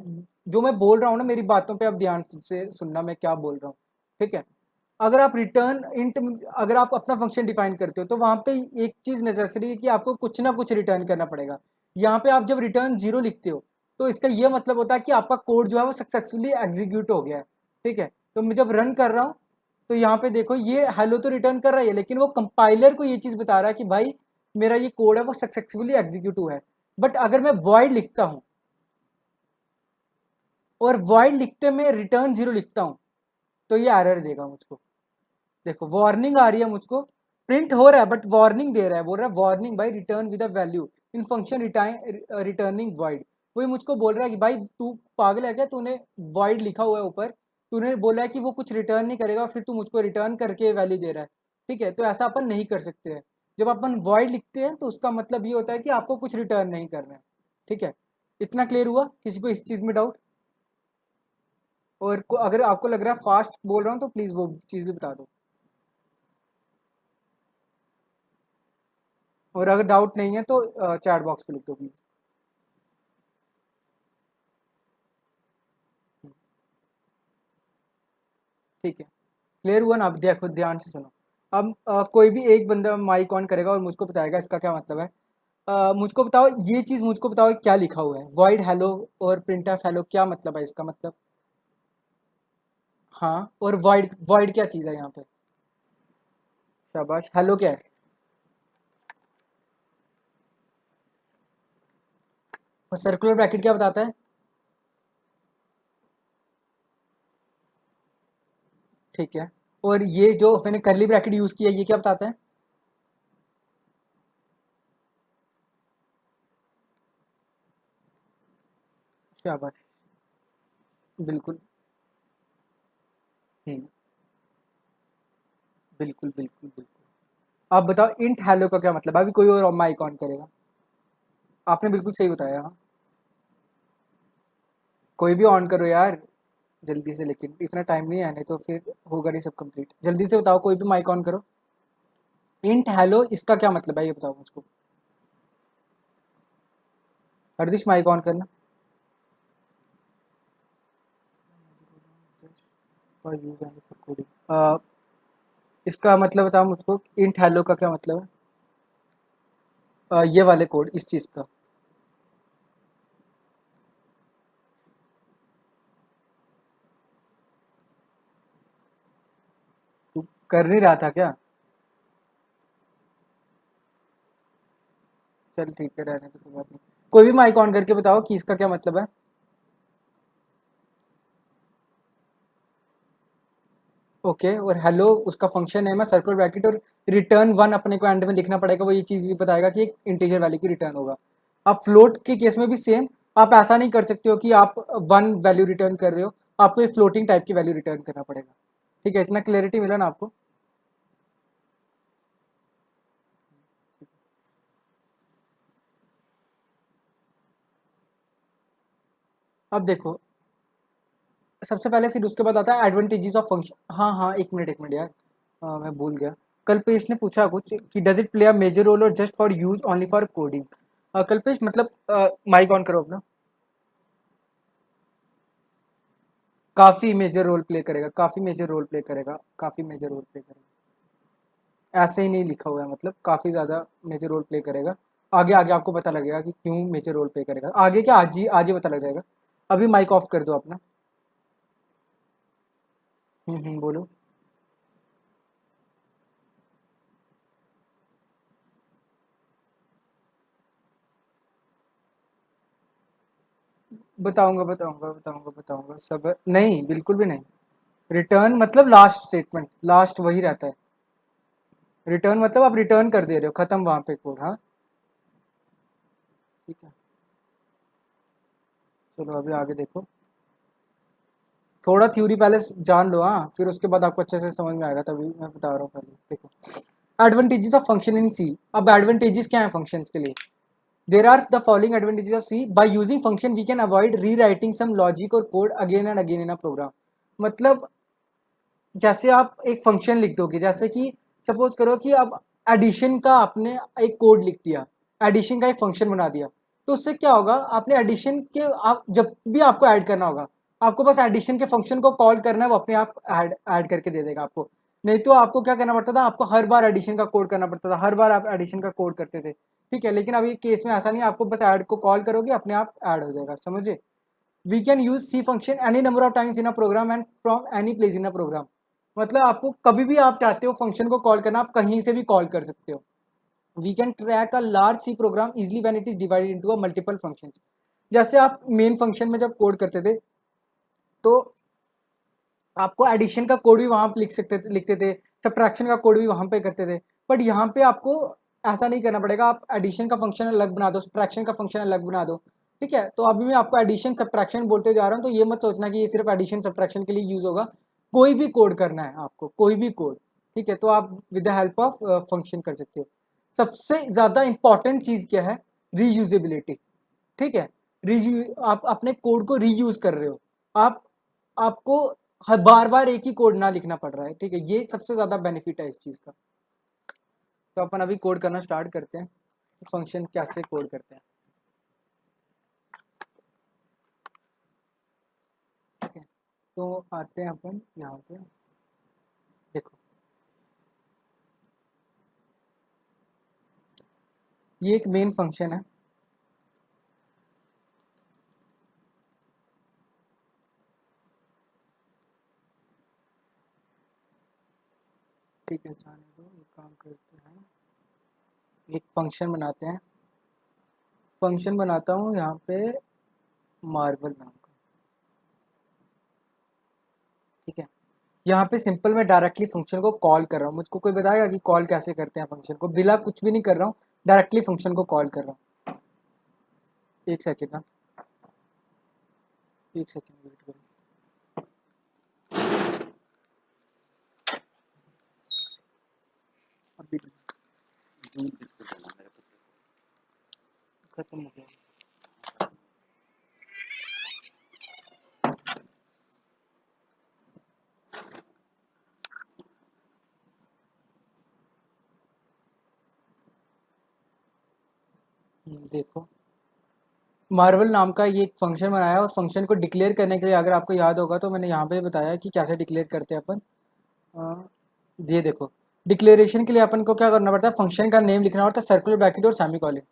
जो मैं बोल रहा हूँ ना, मेरी बातों पे आप ध्यान से सुनना मैं क्या बोल रहा हूँ, ठीक है। अगर आप रिटर्न इंट, अगर आप अपना फंक्शन डिफाइन करते हो तो वहां पे एक चीज नेसेसरी है कि आपको कुछ ना कुछ रिटर्न करना पड़ेगा। यहाँ पे आप जब रिटर्न जीरो लिखते हो तो इसका ये मतलब होता है कि आपका कोड जो है वो सक्सेसफुली एग्जीक्यूट हो गया है, ठीक है। तो मैं जब रन कर रहा हूँ तो यहाँ पे देखो ये हेलो तो रिटर्न कर रहा है, लेकिन वो कंपाइलर को ये चीज बता रहा है कि भाई मेरा ये कोड है वो सक्सेसफुली एग्जीक्यूट हुआ है। बट अगर मैं वॉइड लिखता हूँ और वॉइड लिखते में रिटर्न जीरो लिखता हूँ तो ये एरर देगा मुझको। देखो वार्निंग आ रही है मुझको, प्रिंट हो रहा है बट वार्निंग दे रहा है, बोल रहा है वार्निंग भाई return with a value in function returning void. वही मुझको बोल रहा है कि भाई तू पागल है क्या, तूने वॉइड लिखा हुआ है ऊपर, तूने बोला है कि वो कुछ रिटर्न नहीं करेगा, फिर तू मुझको रिटर्न करके वैल्यू दे रहा है, ठीक है। तो ऐसा अपन नहीं कर सकते हैं। जब अपन वॉइड लिखते हैं तो उसका मतलब ये होता है कि आपको कुछ रिटर्न नहीं करना है, ठीक है। इतना क्लियर हुआ? किसी को इस चीज़ में डाउट? और अगर आपको लग रहा है फास्ट बोल रहा हूँ तो प्लीज़ वो चीज़ भी बता दो। और अगर डाउट नहीं है तो चैट बॉक्स पे लिख दो प्लीज। ठीक है, क्लियर हुआ ना? अब देखो ध्यान से सुनो। अब कोई भी एक बंदा माइक ऑन करेगा और मुझको बताएगा इसका क्या मतलब है। मुझको बताओ, ये चीज मुझको बताओ क्या लिखा हुआ है, वॉइड हेलो और प्रिंट एफ हेलो, क्या मतलब है इसका मतलब? हाँ, और वॉइड, वॉइड क्या चीज है यहाँ पे? शाबाश, हेलो क्या है? और सर्कुलर ब्रैकेट क्या बताता है? ठीक है। और ये जो मैंने करली ब्रैकेट यूज किया ये क्या बताता है? शाबाश, बिल्कुल। हम्म, बिल्कुल बिल्कुल बिल्कुल। आप बताओ इंट हेलो का क्या मतलब है? अभी कोई और माइक ऑन करेगा। आपने बिल्कुल सही बताया, हाँ। कोई भी ऑन करो यार, जल्दी से, लेकिन इतना टाइम नहीं है, नहीं तो फिर होगा नहीं सब कंप्लीट। जल्दी से बताओ, कोई भी माइक ऑन करो। इंट हेलो इसका क्या मतलब है ये बताओ मुझको। हरदिश माइक ऑन करना। इसका मतलब बताओ मुझको, इंट हेलो का क्या मतलब है? ये वाले कोड, इस चीज का। तू कर नहीं रहा था क्या? चल ठीक है, रहने तो कोई बात नहीं। कोई भी माइक ऑन करके बताओ कि इसका क्या मतलब है। ओके, और हेलो उसका फंक्शन है, मैं सर्कुलर ब्रैकेट और रिटर्न वन अपने को एंड में लिखना पड़ेगा, वो ये चीज़ भी बताएगा कि एक इंटीजर वैल्यू की रिटर्न होगा। अब फ्लोट के केस में भी सेम, आप ऐसा नहीं कर सकते हो कि आप वन वैल्यू रिटर्न कर रहे हो, आपको एक फ्लोटिंग टाइप की वैल्यू रिटर्न करना पड़ेगा। ठीक है, इतना क्लियरिटी मिला ना आपको? अब देखो, सबसे पहले फिर उसके बाद आता है एडवांटेजेस ऑफ फंक्शन। हाँ हाँ, एक मिनट यार, मैं भूल गया। कल्पेश ने पूछा कुछ कि does it play a major role और just for use only for coding. Kalpesh मतलब माइक ऑन करो अपना। काफी मेजर रोल प्ले करेगा, काफी मेजर रोल प्ले करेगा, काफी मेजर रोल प्ले करेगा। ऐसे ही नहीं लिखा हुआ है, मतलब काफी ज्यादा मेजर रोल प्ले करेगा। आगे आगे आपको पता लगेगा कि क्यों मेजर रोल प्ले करेगा, आगे क्या, आज ही पता लग जाएगा। अभी माइक ऑफ कर दो अपना। बोलो। बताऊंगा बताऊंगा बताऊंगा बताऊंगा, सब नहीं, बिल्कुल भी नहीं। रिटर्न मतलब लास्ट स्टेटमेंट, लास्ट वही रहता है। रिटर्न मतलब आप रिटर्न कर दे रहे हो, खत्म वहां पे कोड। हाँ ठीक है, चलो अभी आगे देखो। थोड़ा थ्योरी पहले जान लो, हाँ, फिर उसके बाद आपको अच्छे से समझ में आएगा, तभी मैं बता रहा हूँ। पहले देखो advantages of function in C. अब एडवांटेजेस क्या है फंक्शंस के लिए? There are the following advantages of C. By using function we can avoid rewriting some logic और code again and again in a program. मतलब जैसे आप एक फंक्शन लिख दोगे, जैसे कि सपोज करो कि अब एडिशन का आपने एक कोड लिख दिया, एडिशन का एक फंक्शन बना दिया, तो उससे क्या होगा, आपने एडिशन के, आप जब भी आपको ऐड करना होगा, आपको बस एडिशन के फंक्शन को कॉल करना है, वो अपने आप ऐड करके दे देगा आपको। नहीं तो आपको क्या करना पड़ता था, आपको हर बार एडिशन का कोड करना पड़ता था, हर बार आप एडिशन का कोड करते थे। ठीक है, लेकिन अभी केस में ऐसा नहीं है, आपको बस ऐड को कॉल करोगे, अपने आप ऐड हो जाएगा, समझे? We can use C function any number of times in a program and from any place in a program. मतलब आपको कभी भी आप चाहते हो फंक्शन को कॉल करना, आप कहीं से भी कॉल कर सकते हो। We can track a large C program easily when it is divided into a multiple function. जैसे आप मेन फंक्शन में जब कोड करते थे, तो आपको एडिशन का कोड भी वहां पे लिखते थे, सब्ट्रैक्शन का कोड भी वहां पे करते थे। बट यहाँ पे आपको ऐसा नहीं करना पड़ेगा, आप एडिशन का फंक्शन अलग बना दो, सब्ट्रैक्शन का फंक्शन अलग बना दो। ठीक है, तो अभी मैं आपको एडिशन सब्ट्रैक्शन बोलते जा रहा हूँ, तो ये मत सोचना कि ये सिर्फ एडिशन सब्ट्रैक्शन के लिए यूज होगा। कोई भी कोड करना है आपको, कोई भी कोड, ठीक है, तो आप with the help of function कर सकते हो। सबसे ज्यादा इंपॉर्टेंट चीज क्या है? रीयूजेबिलिटी। ठीक है, आप अपने कोड को रीयूज कर रहे हो, आप आपको हर बार बार एक ही कोड ना लिखना पड़ रहा है। ठीक है, ये सबसे ज्यादा बेनिफिट है इस चीज का। तो अपन अभी कोड करना स्टार्ट करते हैं, फंक्शन कैसे कोड करते हैं। ठीक है, तो आते हैं अपन यहाँ पे, देखो ये एक मेन फंक्शन है। ठीक है, जाने दो, एक काम करते हैं, एक फंक्शन बनाते हैं। फंक्शन बनाता हूँ यहाँ पे मार्वल नाम का। ठीक है, यहाँ पे सिंपल मैं डायरेक्टली फंक्शन को कॉल कर रहा हूँ। मुझको कोई बताएगा कि कॉल कैसे करते हैं फंक्शन को? बिना कुछ भी नहीं कर रहा हूँ, डायरेक्टली फंक्शन को कॉल कर रहा हूँ। एक सेकेंड ना, एक सेकेंड वेट करो। अभी खत्म हो गया। देखो मार्वल नाम का ये एक फंक्शन बनाया है, और फंक्शन को डिक्लेयर करने के लिए, अगर आपको याद होगा तो मैंने यहाँ पे बताया कि कैसे डिक्लेयर करते हैं अपन। अ, ये देखो, डिक्लेरेशन के लिए अपन को क्या करना पड़ता है, फंक्शन का नेम लिखना होता है, सर्कुलर ब्रैकेट और सेमीकोलन।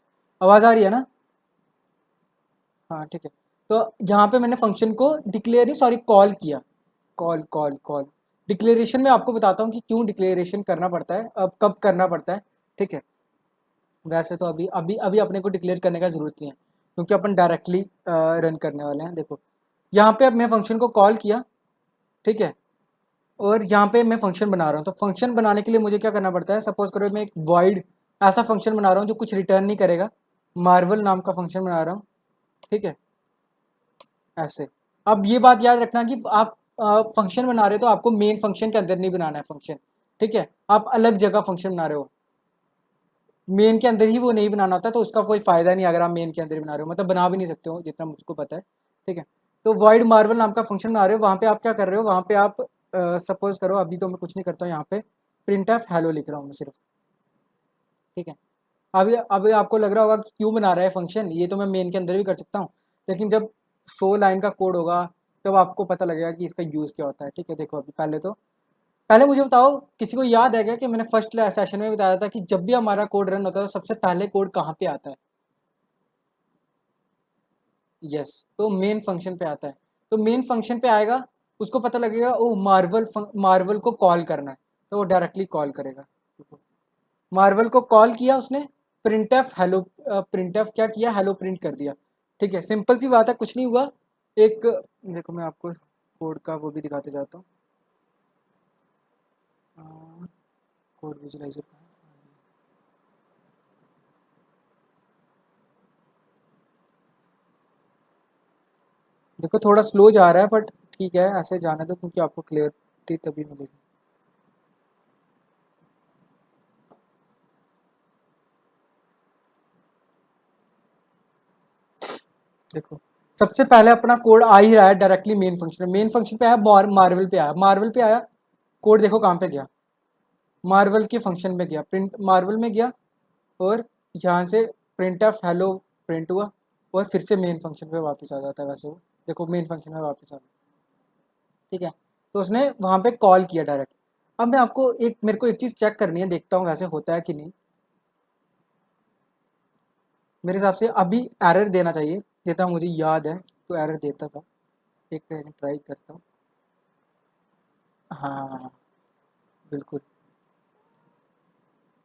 आवाज़ आ रही है ना? हाँ ठीक है, तो यहाँ पे मैंने फंक्शन को डिक्लेयर, सॉरी, कॉल किया। Call call call. डिक्लेरेशन में आपको बताता हूँ कि क्यों डिक्लेरेशन करना पड़ता है, अब कब करना पड़ता है। ठीक है, वैसे तो अभी अभी अभी अपने को डिक्लेयर करने का जरूरत नहीं है, क्योंकि अपन डायरेक्टली रन करने वाले हैं। देखो यहाँ पे अब मैं फंक्शन को कॉल किया, ठीक है, और यहाँ पे मैं फंक्शन बना रहा हूँ। तो फंक्शन बनाने के लिए मुझे क्या करना पड़ता है, सपोज करो मैं एक वॉइड ऐसा फंक्शन बना रहा हूँ जो कुछ रिटर्न नहीं करेगा। मार्वल नाम का फंक्शन बना रहा हूँ, ठीक है, ऐसे। अब ये बात याद रखना कि आप फंक्शन बना रहे हो तो आपको मेन फंक्शन के अंदर नहीं बनाना है फंक्शन। ठीक है, आप अलग जगह फंक्शन बना रहे हो, मेन के अंदर ही वो नहीं बनाना होता, तो उसका कोई फायदा नहीं अगर आप मेन के अंदर ही बना रहे हो, मतलब बना भी नहीं सकते हो जितना मुझको पता है। ठीक है, तो वॉइड मार्वल नाम का फंक्शन बना रहे हो, वहाँ पे आप क्या कर रहे हो, वहाँ पे आप सपोज करो, अभी तो मैं कुछ नहीं करता हूँ, यहाँ पे प्रिंट एफ हेलो लिख रहा हूँ मैं सिर्फ। ठीक है, अभी आपको लग रहा होगा कि क्यों बना रहा है फंक्शन, ये तो मैं मेन के अंदर भी कर सकता हूँ, लेकिन जब 100 लाइन का कोड होगा तब आपको पता लगेगा कि इसका यूज़ क्या होता है। ठीक है, देखो अभी पहले मुझे बताओ, किसी को याद है क्या कि मैंने फर्स्ट सेशन में बताया था कि जब भी हमारा कोड रन होता है तो सबसे पहले कोड कहाँ पे आता है? यस, तो मेन फंक्शन पे आता है। तो मेन फंक्शन पे आएगा, उसको पता लगेगा ओ मार्वल को कॉल करना है, तो वो डायरेक्टली कॉल करेगा। मार्वल को कॉल किया उसने, प्रिंटफ हेलो, प्रिंटफ क्या किया, हेलो प्रिंट कर दिया। ठीक है, सिंपल सी बात है, कुछ नहीं हुआ। एक देखो मैं आपको कोड का वो भी दिखाते जाता हूँ। कोड विजुलाइजर का देखो थोड़ा स्लो जा रहा है, बट ठीक है ऐसे जाने दो क्योंकि आपको क्लियरिटी तभी मिलेगी। देखो सबसे पहले अपना कोड आ ही रहा है डायरेक्टली मेन फंक्शन में। मेन फंक्शन पे आया, मार्वल पे आया, मार्वल पे आया, कोड देखो कहाँ पे गया, मार्वल के फंक्शन में गया, प्रिंट मार्वल में गया, और यहाँ से प्रिंट ऑफ हेलो प्रिंट हुआ, और फिर से मेन फंक्शन पे वापस आ जाता है। वैसे वो देखो मेन फंक्शन में वापस आ गया, ठीक है। तो उसने वहाँ पे कॉल किया डायरेक्ट। अब मैं आपको एक, मेरे को एक चीज़ चेक करनी है, देखता हूँ वैसे होता है कि नहीं। मेरे हिसाब से अभी एरर देना चाहिए, जितना मुझे याद है तो एरर देता था। एक ट्राई करता हूँ। हाँ बिल्कुल,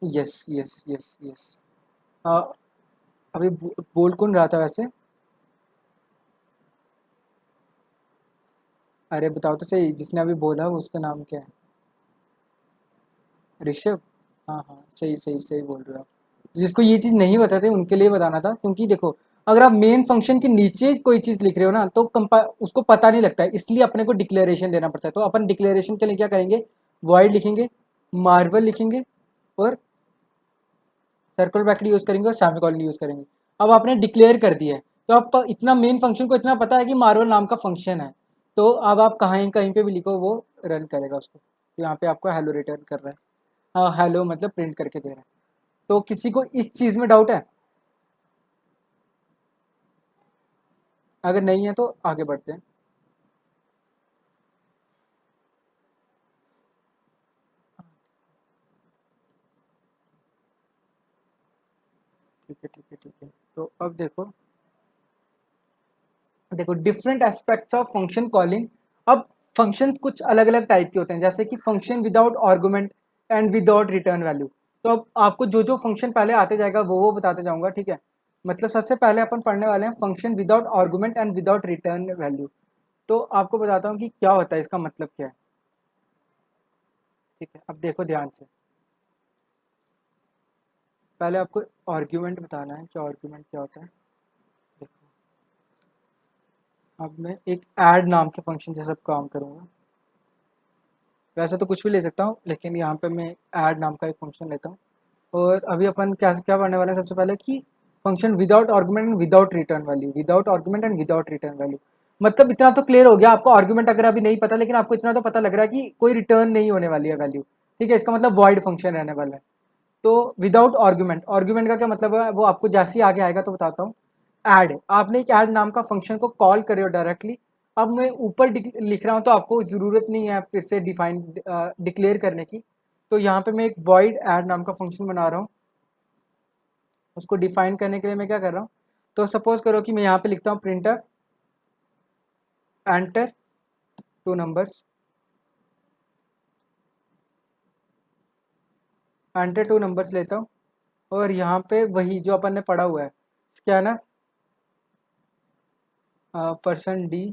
यस यस यस यस। अभी बोल कौन रहा था वैसे? अरे बताओ तो सही, जिसने अभी बोला उसका नाम क्या है? ऋषभ। हाँ हाँ, सही सही सही बोल रहे हो आप। जिसको ये चीज़ नहीं बताते उनके लिए बताना था, क्योंकि देखो अगर आप मेन फंक्शन के नीचे कोई चीज़ लिख रहे हो ना तो कंपा उसको पता नहीं लगता है, इसलिए अपने को डिक्लेरेशन देना पड़ता है। तो अपन डिक्लेरेशन के लिए क्या करेंगे, वॉइड लिखेंगे, मार्वल लिखेंगे, और सर्कल ब्रैकेट यूज़ करेंगे, और सेमीकोलन यूज़ करेंगे। अब आपने डिक्लेयर कर दिया है, तो आप इतना मेन फंक्शन को इतना पता है कि मार्वल नाम का फंक्शन है, तो अब आप कहीं कहीं पे भी लिखो वो रन करेगा उसको। तो यहाँ पे आपको हेलो रिटर्न कर रहा है। हाँ हेलो मतलब प्रिंट करके दे रहा है। तो किसी को इस चीज़ में डाउट है? अगर नहीं है तो आगे बढ़ते हैं। ठीक है ठीक है ठीक है। तो अब देखो, देखो different aspects of function calling. अब फंक्शन कुछ अलग अलग टाइप के होते हैं, जैसे कि function without argument and without return value. तो अब आपको जो जो फंक्शन पहले आते जाएगा वो बताते जाऊंगा, ठीक है। मतलब सबसे पहले अपन पढ़ने वाले हैं function without argument and without return value. तो आपको बताता हूँ कि क्या होता है, इसका मतलब क्या है, ठीक है। अब देखो ध्यान से, पहले आपको आर्ग्यूमेंट बताना है कि आर्ग्यूमेंट क्या होता है। देखो अब मैं एक ऐड नाम के फंक्शन से सब काम करूँगा। वैसे तो कुछ भी ले सकता हूँ, लेकिन यहाँ पे मैं ऐड नाम का एक फंक्शन लेता हूँ। और अभी अपन क्या क्या पढ़ने वाले हैं, सबसे पहले कि function without argument and without return value, without argument and without return value. मतलब इतना तो क्लियर हो गया आपको, आर्गुमेंट अगर अभी नहीं पता, लेकिन आपको इतना तो पता लग रहा है कि कोई रिटर्न नहीं होने वाली है वैल्यू, ठीक है। इसका मतलब वॉइड फंक्शन रहने वाला है। तो विदाउट आर्गुमेंट, आर्गुमेंट का क्या मतलब है वो आपको जैसे ही आगे आएगा तो बताता हूँ। ऐड, आपने एक ऐड नाम का फंक्शन को कॉल करे हो डायरेक्टली। अब मैं ऊपर लिख रहा हूँ तो आपको ज़रूरत नहीं है फिर से डिफाइन डिक्लेयर करने की। तो यहाँ पे मैं एक वॉइड ऐड नाम का फंक्शन बना रहा हूँ। उसको डिफाइन करने के लिए मैं क्या कर रहा हूँ, तो सपोज करो कि मैं यहाँ पे लिखता हूँ print F enter two numbers, enter two numbers लेता हूँ, और यहाँ पे वही जो अपन ने पढ़ा हुआ है, क्या है ना, परसेंट डी,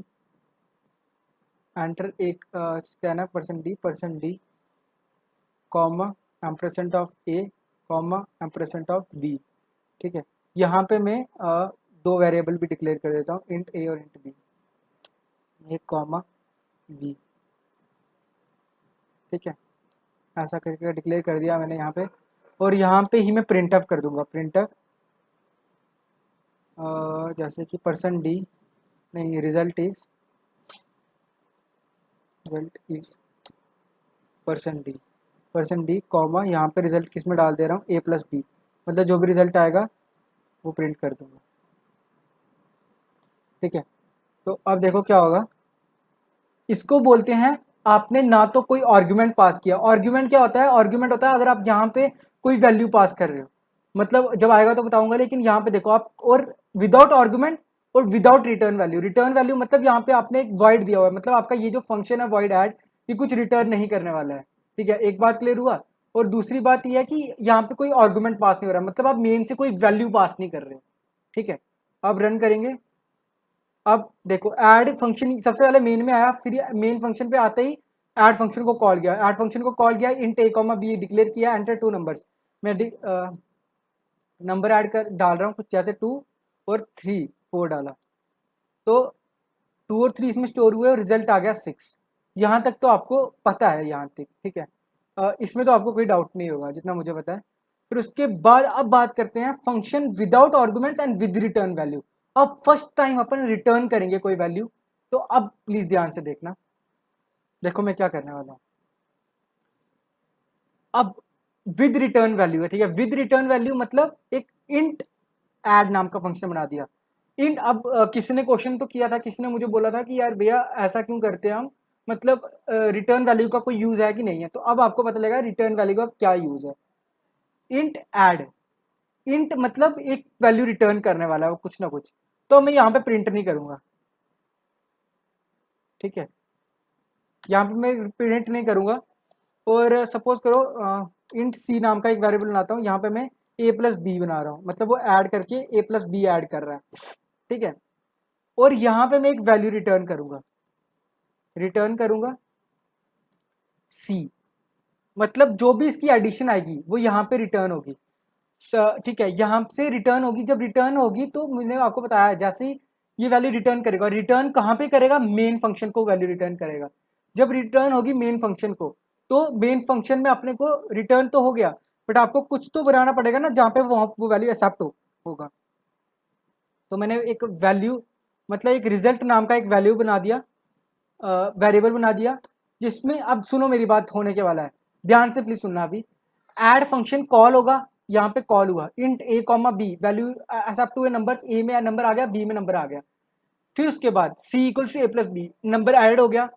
एंटर एक scanner percent D comma ampersand of A comma ampersand of B, ठीक है। यहाँ पे मैं दो वेरिएबल भी डिक्लेयर कर देता हूँ, इंट ए और इंट बी, एक कॉमा बी, ठीक है। ऐसा करके डिक्लेयर कर दिया मैंने यहाँ पे। और यहाँ पे ही मैं प्रिंट ऑफ कर दूंगा, प्रिंट ऑफ जैसे कि परसेंट डी, नहीं result is percent D comma, यहाँ पे रिजल्ट किस में डाल दे रहा हूँ, ए प्लस बी, मतलब जो भी रिजल्ट आएगा वो प्रिंट कर दूंगा, ठीक है। तो अब देखो क्या होगा, इसको बोलते हैं आपने ना तो कोई आर्गुमेंट पास किया। आर्गुमेंट क्या होता है, आर्गुमेंट होता है अगर आप यहाँ पे कोई वैल्यू पास कर रहे हो, मतलब जब आएगा तो बताऊंगा, लेकिन यहाँ पे देखो आप, और विदाउट आर्गुमेंट और without return value. Return value मतलब यहाँ पे आपने एक वॉइड दिया हुआ है, मतलब आपका ये जो फंक्शन है वॉइड ऐड, ये कुछ रिटर्न नहीं करने वाला है, ठीक है। एक बात क्लियर हुआ। और दूसरी बात यह है कि यहाँ पे कोई आर्गुमेंट पास नहीं हो रहा, मतलब आप मेन से कोई वैल्यू पास नहीं कर रहे हो, ठीक है। अब रन करेंगे। अब देखो ऐड फंक्शन सबसे पहले मेन में आया, फिर मेन फंक्शन पे आते ही ऐड फंक्शन को कॉल किया, ऐड फंक्शन को कॉल किया, int a comma be declare किया, एंटर टू नंबर्स। मैं नंबर ऐड कर डाल रहा हूँ कुछ जैसे 2 और 3, 4 डाला, तो 2 और 3 इसमें स्टोर हुए और रिजल्ट आ गया 6। यहाँ तक तो आपको पता है यहाँ तक, ठीक है। इसमें तो आपको कोई डाउट नहीं होगा जितना मुझे पता है। फिर उसके बाद अब बात करते हैं function without arguments and with return value. अब फर्स्ट टाइम अपन रिटर्न करेंगे कोई वैल्यू, तो अब प्लीज ध्यान से देखना, देखो मैं क्या करने वाला हूँ। अब विद रिटर्न वैल्यू है, ठीक है। विद रिटर्न वैल्यू मतलब एक इंट ऐड नाम का फंक्शन बना दिया। इंट अब किसी ने क्वेश्चन तो किया था, किसी ने मुझे बोला था कि यार भैया ऐसा क्यों करते हैं हम, मतलब रिटर्न वैल्यू का कोई यूज है कि नहीं है। तो अब आपको पता लगेगा रिटर्न वैल्यू का क्या यूज है। इंट ऐड, इंट मतलब एक वैल्यू रिटर्न करने वाला है वो कुछ ना कुछ, तो मैं यहाँ पे प्रिंट नहीं करूंगा, ठीक है। यहाँ पे मैं प्रिंट नहीं करूंगा। और सपोज करो इंट सी नाम का एक वेरिएबल बनाता हूँ, यहाँ पे मैं ए प्लस बी बना रहा हूँ, मतलब वो ऐड करके ए प्लस बी ऐड कर रहा है, ठीक है। और यहाँ पे मैं एक वैल्यू रिटर्न करूंगा, रिटर्न करूंगा सी, मतलब जो भी इसकी एडिशन आएगी वो यहाँ पे रिटर्न होगी, ठीक है। यहाँ से रिटर्न होगी, जब रिटर्न होगी तो मैंने आपको बताया जैसे ही ये वैल्यू रिटर्न करेगा, रिटर्न कहाँ पे करेगा, मेन फंक्शन को वैल्यू रिटर्न करेगा। जब रिटर्न होगी मेन फंक्शन को, तो मेन फंक्शन में अपने को रिटर्न तो हो गया, बट आपको कुछ तो बनाना पड़ेगा ना जहाँ पे वो वैल्यू एक्सेप्ट होगा। तो मैंने एक वैल्यू, मतलब एक रिजल्ट नाम का एक वैल्यू बना दिया, वेरिएबल बना दिया, जिसमें अब सुनो मेरी बात होने के वाला है, ध्यान से प्लीज सुनना। अभी ऐड फंक्शन कॉल होगा, यहाँ पे कॉल हुआ int a comma B, value accept हुए नंबर्स, ए में नंबर आ गया, बी में नंबर आ गया। फिर उसके बाद c equals to a plus b, number add हो गया,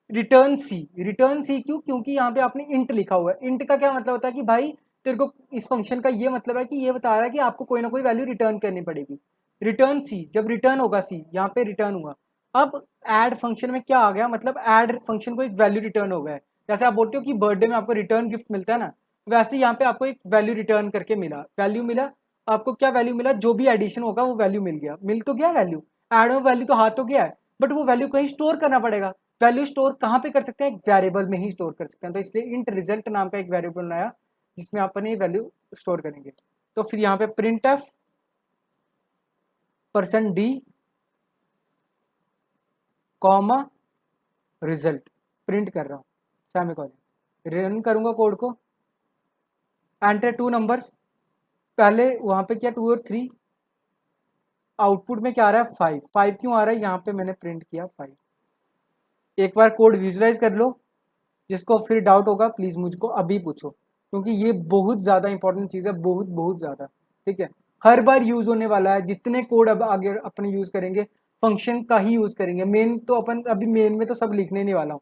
रिटर्न सी। रिटर्न सी क्यों, क्योंकि यहाँ पे आपने इंट लिखा हुआ है। इंट का क्या मतलब होता है कि भाई तेरे को इस फंक्शन का ये मतलब है कि ये बता रहा है कि आपको कोई ना कोई वैल्यू रिटर्न करनी पड़ेगी। रिटर्न सी, जब रिटर्न होगा सी, यहाँ पे रिटर्न हुआ। अब ऐड फंक्शन में क्या आ गया, मतलब ऐड फंक्शन को एक वैल्यू रिटर्न हो गया है। जैसे आप बोलते हो कि बर्थडे में आपको रिटर्न गिफ्ट मिलता है ना, वैसे यहाँ पे आपको एक वैल्यू रिटर्न करके मिला, वैल्यू मिला। आपको क्या वैल्यू मिला, जो भी एडिशन होगा वो वैल्यू मिल गया, मिल तो गया वैल्यू, ऐड में वैल्यू तो हाथ तो गया है, बट वो वैल्यू कहीं स्टोर करना पड़ेगा। वैल्यू स्टोर कहाँ पे कर सकते हैं, एक वेरिएबल में ही स्टोर कर सकते हैं। तो इसलिए इंट रिजल्ट नाम का एक वेरिएबल बनाया जिसमें अपन ये वैल्यू स्टोर करेंगे। तो फिर यहाँ पे print F percent D comma result print कर रहा हूँ, सेमीकोलन, रन करूंगा कोड को, एंटर टू नंबर्स। पहले वहां पे क्या 2 और 3, आउटपुट में क्या आ रहा है 5, 5 क्यों आ रहा है, यहाँ पे मैंने प्रिंट किया 5। एक बार कोड विजुलाइज कर लो, जिसको फिर डाउट होगा प्लीज मुझको अभी पूछो, क्योंकि ये बहुत ज्यादा इंपॉर्टेंट चीज है, बहुत बहुत ज्यादा, ठीक है। हर बार यूज होने वाला है, जितने कोड अब आगे अपने यूज करेंगे फंक्शन का ही यूज करेंगे। मेन तो अपन अभी मेन में तो सब लिखने नहीं वाला हूँ।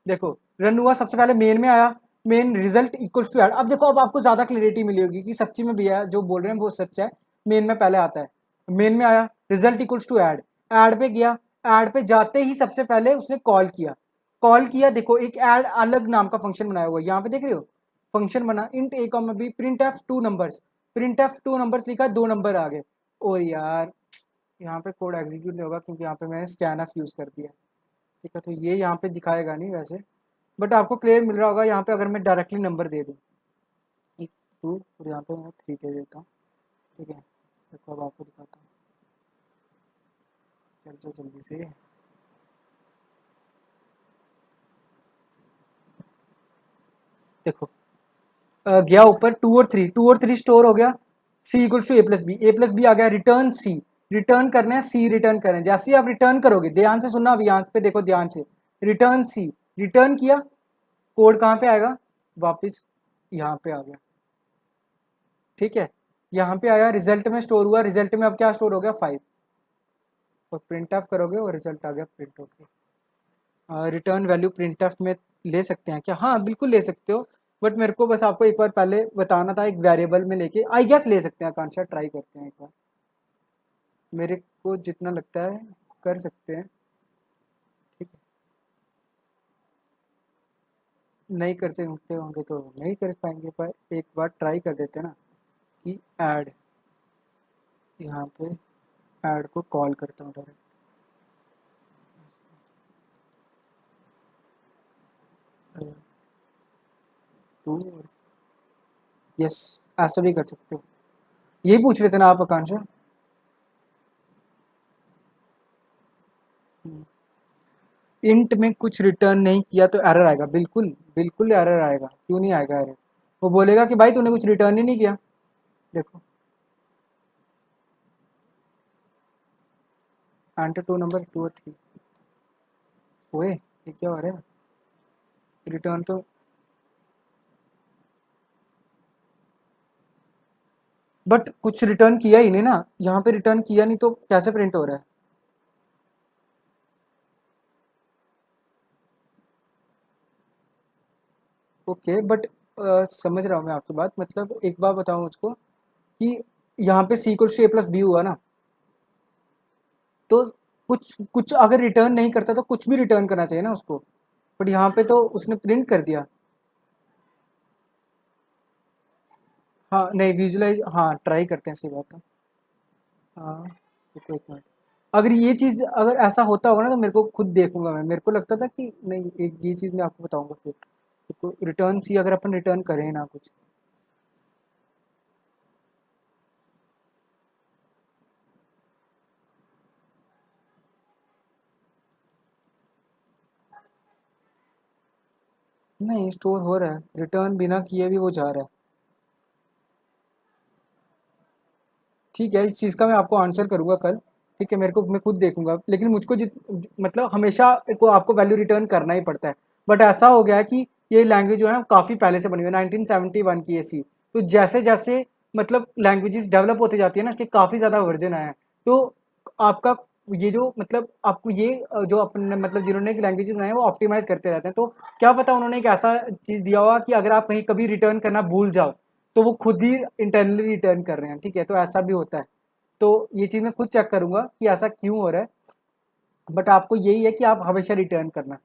देखो रन हुआ, सबसे पहले मेन में आया, main result equals to add. अब देखो अब आपको ज्यादा क्लियरिटी मिली होगी कि सच्ची में भैया जो बोल रहे हैं वो सच है, मेन में पहले आता है। मेन में आया result equals to add, add पे गया, ऐड पे जाते ही सबसे पहले उसने कॉल किया, कॉल किया। देखो एक ऐड अलग नाम का फंक्शन बनाया हुआ है, यहाँ पे देख रहे हो फंक्शन बना int a comma b, printf two numbers, printf two numbers लिखा, 2 नंबर आ गए। ओ यार यहाँ पे कोड एग्जीक्यूट नहीं होगा क्योंकि यहाँ पे मैंने स्कैन एफ यूज कर दिया, ठीक है। तो ये यहाँ पे दिखाएगा नहीं वैसे, बट आपको क्लियर मिल रहा होगा यहाँ पे अगर मैं डायरेक्टली नंबर दे दूँ 2 और यहाँ पे मैं 3 दे देता हूँ, ठीक है। देखो अब आपको दिखाता हूँ, चल चल जल्दी से। देखो गया ऊपर 2 और 3, 2 और 3 स्टोर हो गया, c equal to a plus b, a plus b आ गया, रिटर्न सी, रिटर्न करना है सी, रिटर्न करें। जैसे ही आप रिटर्न करोगे, ध्यान से सुनना, अभी यहाँ पे देखो ध्यान से, रिटर्न सी, रिटर्न किया, कोड कहाँ पे आएगा, वापस यहाँ पे आ गया, ठीक है। यहाँ पे आया, रिजल्ट में स्टोर हुआ, रिजल्ट में अब क्या स्टोर हो गया 5, और प्रिंट ऑफ करोगे और रिजल्ट आ गया प्रिंट होके। रिटर्न वैल्यू प्रिंट ऑफ में ले सकते हैं क्या, हाँ बिल्कुल ले सकते हो, बट मेरे को बस आपको एक बार पहले बताना था, एक वेरिएबल में लेके आई गेस ले सकते हैं, आकांक्षा ट्राई करते हैं एक बार, मेरे को जितना लगता है कर सकते हैं, ठीक है। नहीं कर सकते होंगे तो नहीं कर पाएंगे, पर एक बार ट्राई कर देते हैं ना, कि ऐड, यहाँ पे ऐड को कॉल करता हूँ डायरेक्ट, टू, यस, ऐसा भी कर सकते हो। यही पूछ रहे थे ना आप आकांक्षा? इंट में कुछ रिटर्न नहीं किया तो एरर आएगा, बिल्कुल बिल्कुल एरर आएगा, क्यों नहीं आएगा एरर? वो बोलेगा कि भाई तूने कुछ रिटर्न ही नहीं किया। देखो, एंटर टू नंबर 2 और 3। ओए, ये क्या हो रहा है? रिटर्न तो, बट कुछ रिटर्न किया ही नहीं ना, यहाँ पे रिटर्न किया नहीं तो कैसे प्रिंट हो रहा है? ओके, बट समझ रहा हूँ मैं आपकी बात, मतलब एक बात बताऊँ मुझको कि यहाँ पे c equal to a plus b हुआ ना, तो कुछ कुछ अगर रिटर्न नहीं करता तो कुछ भी रिटर्न करना चाहिए ना उसको, बट यहाँ पे तो उसने प्रिंट कर दिया। हाँ नहीं, विजुलाइज, हाँ ट्राई करते हैं, सही बात है। हाँ, रुको एक मिनट। अगर ये चीज़ अगर ऐसा होता होगा ना तो मेरे को खुद देखूंगा मैं, मेरे को लगता था कि नहीं, एक ये चीज़ मैं आपको बताऊंगा फिर। तो रिटर्न सी अगर अपन रिटर्न करें ना कुछ। नहीं, स्टोर हो रहा है, रिटर्न बिना किए भी वो जा रहा है। ठीक है, इस चीज़ का मैं आपको आंसर करूंगा कल। ठीक है, मेरे को, मैं खुद देखूंगा, लेकिन मुझको मतलब हमेशा को आपको वैल्यू रिटर्न करना ही पड़ता है। बट ऐसा हो गया है कि ये लैंग्वेज जो है काफ़ी पहले से बनी हुई है, 1971 की ऐसी। तो जैसे जैसे मतलब लैंग्वेजेस डेवलप होती जाती है ना, इसके काफ़ी ज़्यादा वर्जन आए हैं। तो आपका ये जो मतलब आपको ये जो अपने मतलब जिन्होंने लैंग्वेजेस बनाए हैं वो ऑप्टिमाइज करते रहते हैं, तो क्या पता उन्होंने एक ऐसा चीज़ दिया होगा कि अगर आप कहीं कभी रिटर्न करना भूल जाओ तो वो खुद ही इंटरनली रिटर्न कर रहे हैं। ठीक है, तो ऐसा भी होता है। तो ये चीज़ मैं खुद चेक करूंगा कि ऐसा क्यों हो रहा है। बट आपको यही है कि आप हमेशा रिटर्न करना।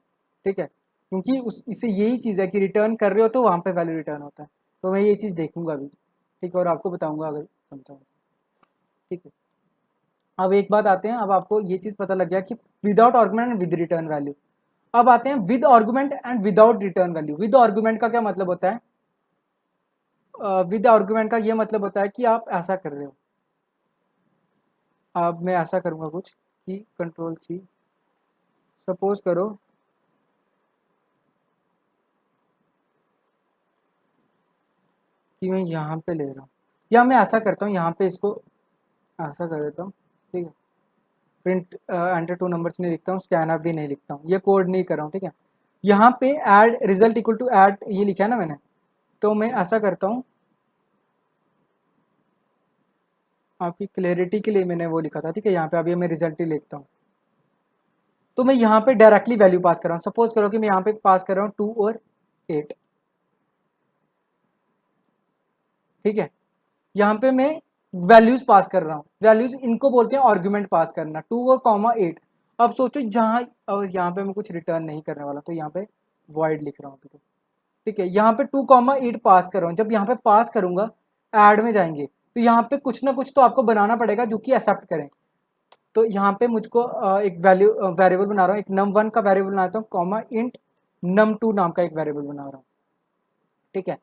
ठीक है, क्योंकि उस इससे यही चीज़ है कि रिटर्न कर रहे हो तो वहाँ पे वैल्यू रिटर्न होता है। तो मैं ये चीज़ देखूंगा अभी। ठीक है, और आपको बताऊंगा अगर समझाऊँ। ठीक है, अब एक बात आते हैं, अब आपको ये चीज़ पता लग गया कि without argument and with return value. अब आते हैं with argument and without return value. With argument का क्या मतलब होता है? विद आर्गुमेंट का ये मतलब होता है कि आप ऐसा कर रहे हो। अब मैं ऐसा करूँगा कुछ कि कंट्रोल सी, सपोज करो कि मैं यहाँ पे ले रहा हूँ, या मैं ऐसा करता हूँ यहाँ पे इसको ऐसा कर देता हूँ। ठीक है, प्रिंट एंटर टू नंबर्स नहीं लिखता हूँ, स्कैन अप भी नहीं लिखता हूँ, ये कोड नहीं कर रहा हूँ। ठीक है, यहाँ पे add result equal to add ये लिखा है ना मैंने, तो मैं ऐसा करता हूँ, आपकी क्लैरिटी के लिए मैंने वो लिखा था। ठीक है, यहाँ पे अभी मैं रिजल्ट ही लिखता हूँ। तो मैं यहाँ पे डायरेक्टली वैल्यू पास कर रहा हूँ। सपोज करो कि मैं यहाँ पे पास कर रहा हूँ 2 और 8। ठीक है, यहाँ पे मैं वैल्यूज पास कर रहा हूँ, वैल्यूज इनको बोलते हैं आर्गुमेंट पास करना, 2 और 8। अब सोचो जहाँ, और यहाँ पे मैं कुछ रिटर्न नहीं करने वाला तो यहाँ पे वॉइड लिख रहा हूँ अभी तो। ठीक है, यहाँ पे 2, 8 पास कर रहा हूँ, जब यहाँ पे पास करूंगा ऐड में जाएंगे तो यहाँ पे कुछ ना कुछ तो आपको बनाना पड़ेगा जो कि एक्सेप्ट करें। तो यहाँ पे मुझको एक वैल्यू वेरिएबल बना रहा हूँ, एक num1 का वेरिएबल बनाता हूँ, कॉमा इंट num2 नाम का एक वेरिएबल बना रहा हूँ। ठीक है,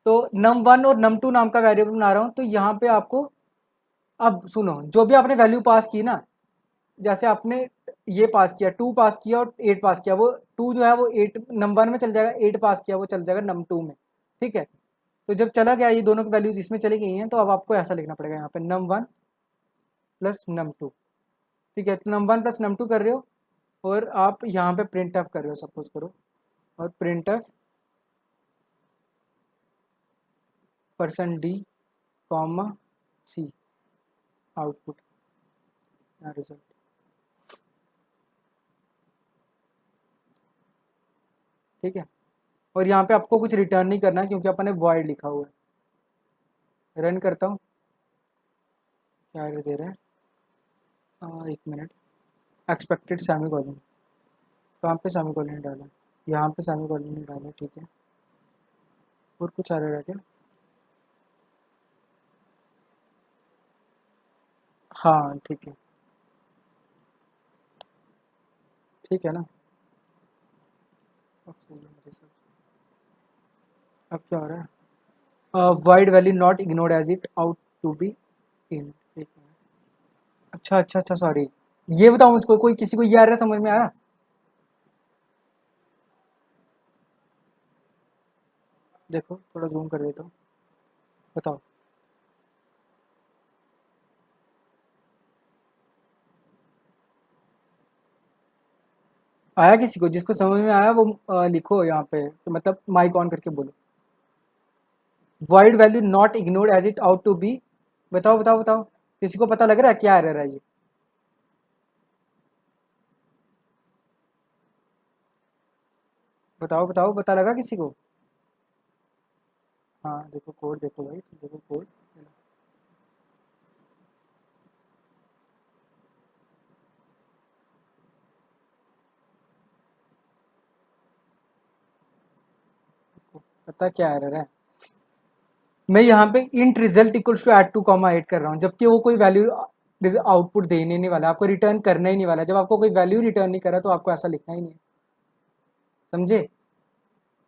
तो num1 और num2 नाम का वेरिएबल बना रहा हूँ, तो यहाँ पे आपको, अब सुनो, जो भी आपने वैल्यू पास की ना, जैसे आपने ये पास किया, 2 पास किया और 8 पास किया, वो 2 जो है वो 8 num1 में चल जाएगा, 8 पास किया वो चल जाएगा num2 में। ठीक है, तो जब चला गया ये दोनों की वैल्यूज इसमें चली गई हैं, तो अब आपको ऐसा लिखना पड़ेगा यहाँ पे num1 प्लस num2। ठीक है, तो num1 प्लस num2 कर रहे हो और आप यहाँ पे प्रिंट एफ कर रहे हो, सपोज करो, और प्रिंट एफ %d कॉमा सी आउटपुट रिजल्ट। ठीक है, और यहाँ पे आपको कुछ रिटर्न नहीं करना है क्योंकि अपन ने वॉइड लिखा हुआ है। रन करता हूँ, क्या error दे रहा है? 1 मिनट, एक्सपेक्टेड सेमी कॉलन, कहाँ पे सेमी कॉलन डाला? यहाँ पे सेमी कॉलन डाला। ठीक है, और कुछ आ रहा है क्या? हाँ ठीक है, ठीक है ना। होगा मेरे हिसाब से। अब क्या हो रहा है, void value not ignored as it ought to be in. अच्छा अच्छा अच्छा, सॉरी। ये बताओ मुझको, कोई किसी को ये आ रहा है, समझ में आ रहा? देखो थोड़ा जूम कर देता हूँ, बताओ। आया किसी को? जिसको समझ में आया वो लिखो यहाँ पे, तो मतलब माइक ऑन करके बोलो। Void value not ignored as it ought to be. बताओ बताओ बताओ, किसी को पता लग रहा है क्या एरर है ये? बताओ बताओ, पता लगा किसी को? हाँ देखो कोड, देखो भाई तुम देखो कोड। पता क्या एरर है? मैं यहाँ पे int result equals to add two comma add कर रहा हूँ, जबकि वो कोई वैल्यू आउटपुट देने नहीं वाला, आपको रिटर्न करना ही नहीं वाला। जब आपको कोई वैल्यू रिटर्न नहीं करा तो आपको ऐसा लिखना ही नहीं है, समझे?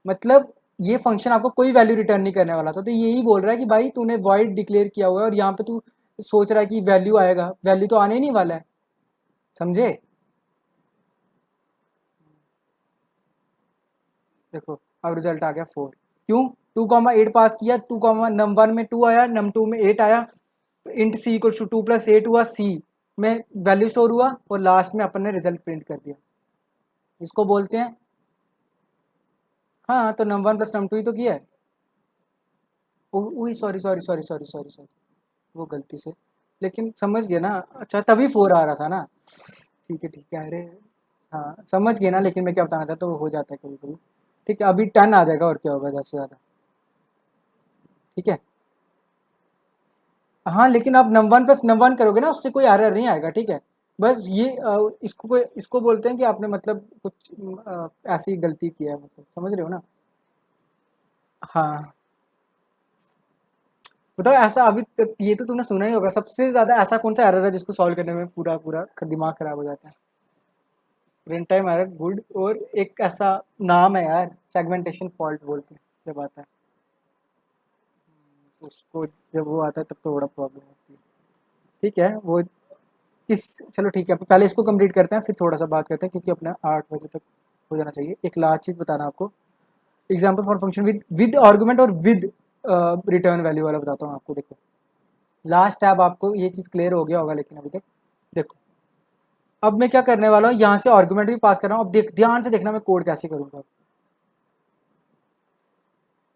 मतलब ये फंक्शन आपको कोई वैल्यू रिटर्न नहीं करने वाला था, तो यही बोल रहा है कि भाई तूने वॉइड डिक्लेयर किया हुआ है और यहाँ पे तू सोच रहा है कि वैल्यू आएगा, वैल्यू तो आने ही नहीं वाला है, समझे? देखो अब रिजल्ट आ गया 4। क्यों? 2,8 पास किया, 2, नम वन में 2 आया, नम टू में 8 आया, तो इंट सी इक्वल टू 2 + 8 हुआ, सी में वैल्यू स्टोर हुआ और लास्ट में अपन ने रिजल्ट प्रिंट कर दिया। इसको बोलते हैं, हाँ तो num one plus num two ही तो किया है। Sorry sorry sorry sorry sorry sorry, वो गलती से, लेकिन समझ गए ना? अच्छा तभी 4 आ रहा था ना, ठीक है, अरे हाँ समझ गए ना, लेकिन मैं क्या बताना चाहता हूँ, वो हो जाता है कभी कभी। ठीक है, अभी 10 आ जाएगा और क्या होगा ज़्यादा से ज़्यादा। ठीक है, हाँ लेकिन आप num one plus num one करोगे ना, उससे कोई एरर नहीं आएगा, ठीक है? बस ये इसको बोलते हैं कि आपने मतलब कुछ ऐसी गलती किया है, मतलब समझ रहे हो ना? हाँ बताओ, ऐसा अभी तक ये तो तुमने सुना ही होगा, सबसे ज़्यादा ऐसा कौन सा एरर है जिसको सॉल्व करने में पूरा पूरा दिमाग खराब हो जाता है? Run time error, good. और एक ऐसा नाम है यार, सेगमेंटेशन फॉल्ट बोलते हैं जब आता है, उसको जब वो आता है तब तो बड़ा प्रॉब्लम होती है। ठीक है वो किस, चलो ठीक है, पहले इसको कंप्लीट करते हैं फिर थोड़ा सा बात करते हैं, क्योंकि अपना 8 बजे तक हो जाना चाहिए। एक लास्ट चीज़ बताना आपको, example for function with argument और विद रिटर्न वैल्यू वाला बताता हूँ आपको। देखो लास्ट टैब, आपको ये चीज़ क्लियर हो गया होगा लेकिन अभी तक। देखो अब मैं क्या करने वाला हूँ, यहाँ से आर्गुमेंट भी पास कर रहा हूँ। अब ध्यान से देखना मैं कोड कैसे करूँगा।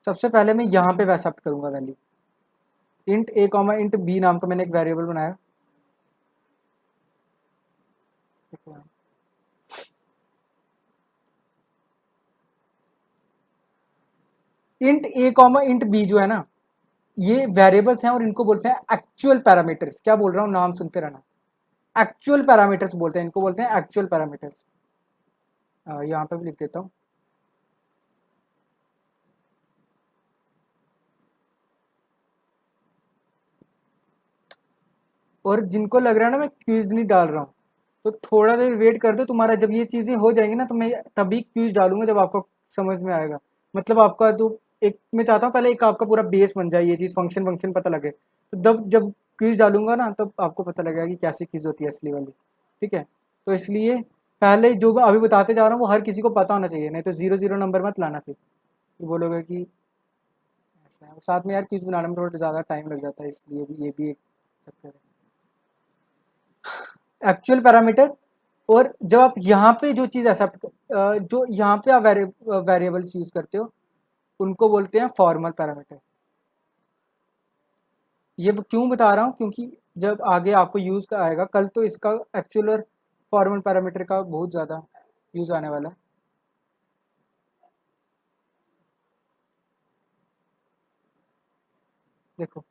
सबसे पहले मैं यहाँ पे एक्सेप्ट करूँगा value, int a comma int B नाम का मैंने एक वेरिएबल बनाया। देखो यहाँ int a comma int B जो है ना, ये वेरिएबल्स हैं और इनको बोलते हैं एक्चुअल पैरामीटर्स। क्या बोल रहा हूँ, नाम सुनते रहना। एक्चुअल पैरामीटर्स बोलते हैं इनको, बोलते हैं एक्चुअल पैरामीटर्स। यहाँ पे भी लिख देता हूँ। और जिनको लग रहा है ना मैं क्यूज नहीं डाल रहा हूँ, तो थोड़ा देर वेट कर दो, तुम्हारा जब ये चीज़ें हो जाएंगी ना तो मैं तभी क्यूज डालूंगा जब आपको समझ में आएगा। मतलब आपका जो एक, मैं चाहता हूँ पहले एक आपका पूरा बेस बन जाए, ये चीज़ फंक्शन फंक्शन पता लगे, तो जब क्यूज डालूंगा ना तब आपको पता लगेगा कि कैसी क्यूज होती है असली वाली। ठीक है, तो इसलिए पहले जो मैं अभी बताते जा रहा हूँ वो हर किसी को पता होना चाहिए, नहीं तो 0 0 नंबर मत लाना, फिर बोलोगे कि ऐसा है। और साथ में यार क्यूज बनाने में थोड़ा ज़्यादा टाइम लग जाता है, इसलिए भी ये भी एक चक्कर है। एक्चुअल पैरामीटर, और जब आप यहाँ पे जो चीज़ एक्सेप्ट, जो यहाँ पे आप वेरिएबल्स यूज करते हो उनको बोलते हैं फॉर्मल पैरामीटर। ये क्यों बता रहा हूँ, क्योंकि जब आगे आपको यूज का आएगा कल, तो इसका एक्चुअल और फॉर्मल पैरामीटर का बहुत ज़्यादा यूज आने वाला है। देखो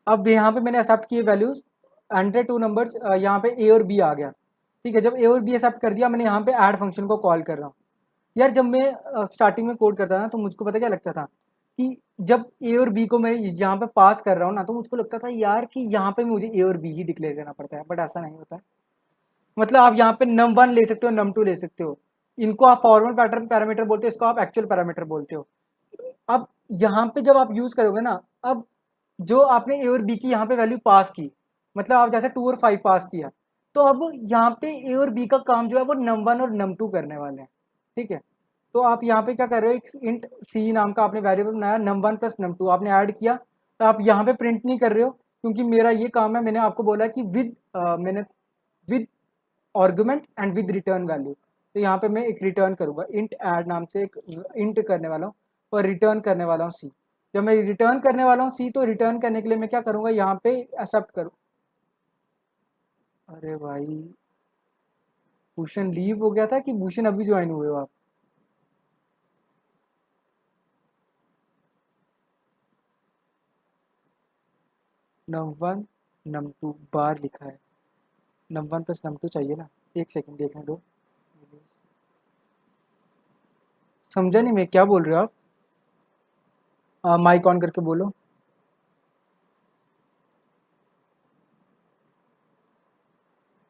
अब यहाँ पे मैंने एक्सेप्ट किए वैल्यूज, 102 नंबर्स, यहाँ पे ए और बी आ गया। ठीक है, जब ए और बी एक्सेप्ट कर दिया, मैंने यहाँ पे ऐड फंक्शन को कॉल कर रहा हूँ। यार जब मैं स्टार्टिंग में कोड करता था ना, तो मुझको पता क्या लगता था कि जब ए और बी को मैं यहाँ पे पास कर रहा हूँ ना, तो मुझको लगता था यार कि यहाँ पे मुझे ए और बी ही डिक्लेयर करना पड़ता है, बट ऐसा नहीं होता है। मतलब आप यहाँ पे नम वन ले सकते हो, नम टू ले सकते हो, इनको आप फॉर्मल पैटर्न पैरामीटर बोलते हो, इसको आप एक्चुअल पैरामीटर बोलते हो। अब यहाँ पे जब आप यूज़ करोगे ना, अब जो आपने ए और बी की यहाँ पे वैल्यू पास की, मतलब आप जैसे 2 और 5 पास किया, तो अब यहाँ पे ए और बी का काम जो है वो num1 और num2 करने वाले हैं, ठीक है। तो आप यहाँ पे क्या कर रहे हो, एक इंट सी नाम का आपने वेरिएबल बनाया, num1 प्लस num2 आपने ऐड किया, तो आप यहाँ पे प्रिंट नहीं कर रहे हो, क्योंकि मेरा ये काम है, मैंने आपको बोला कि मैंने with argument and with return value. तो यहाँ पे मैं एक रिटर्न करूँगा, इंट ऐड नाम से एक इंट करने वाला हूँ और रिटर्न करने वाला हूँ सी। जब मैं रिटर्न करने वाला हूँ सी, तो रिटर्न करने के लिए मैं क्या करूँगा, यहाँ पे एक्सेप्ट करूँ। अरे भाई, भूषण लीव हो गया था कि भूषण अभी ज्वाइन हुए हो आप? num1 num2 बार लिखा है, num1 प्लस num2 चाहिए ना, एक सेकंड देखने दो। समझा नहीं मैं क्या बोल रहे हो आप? माइक ऑन करके बोलो।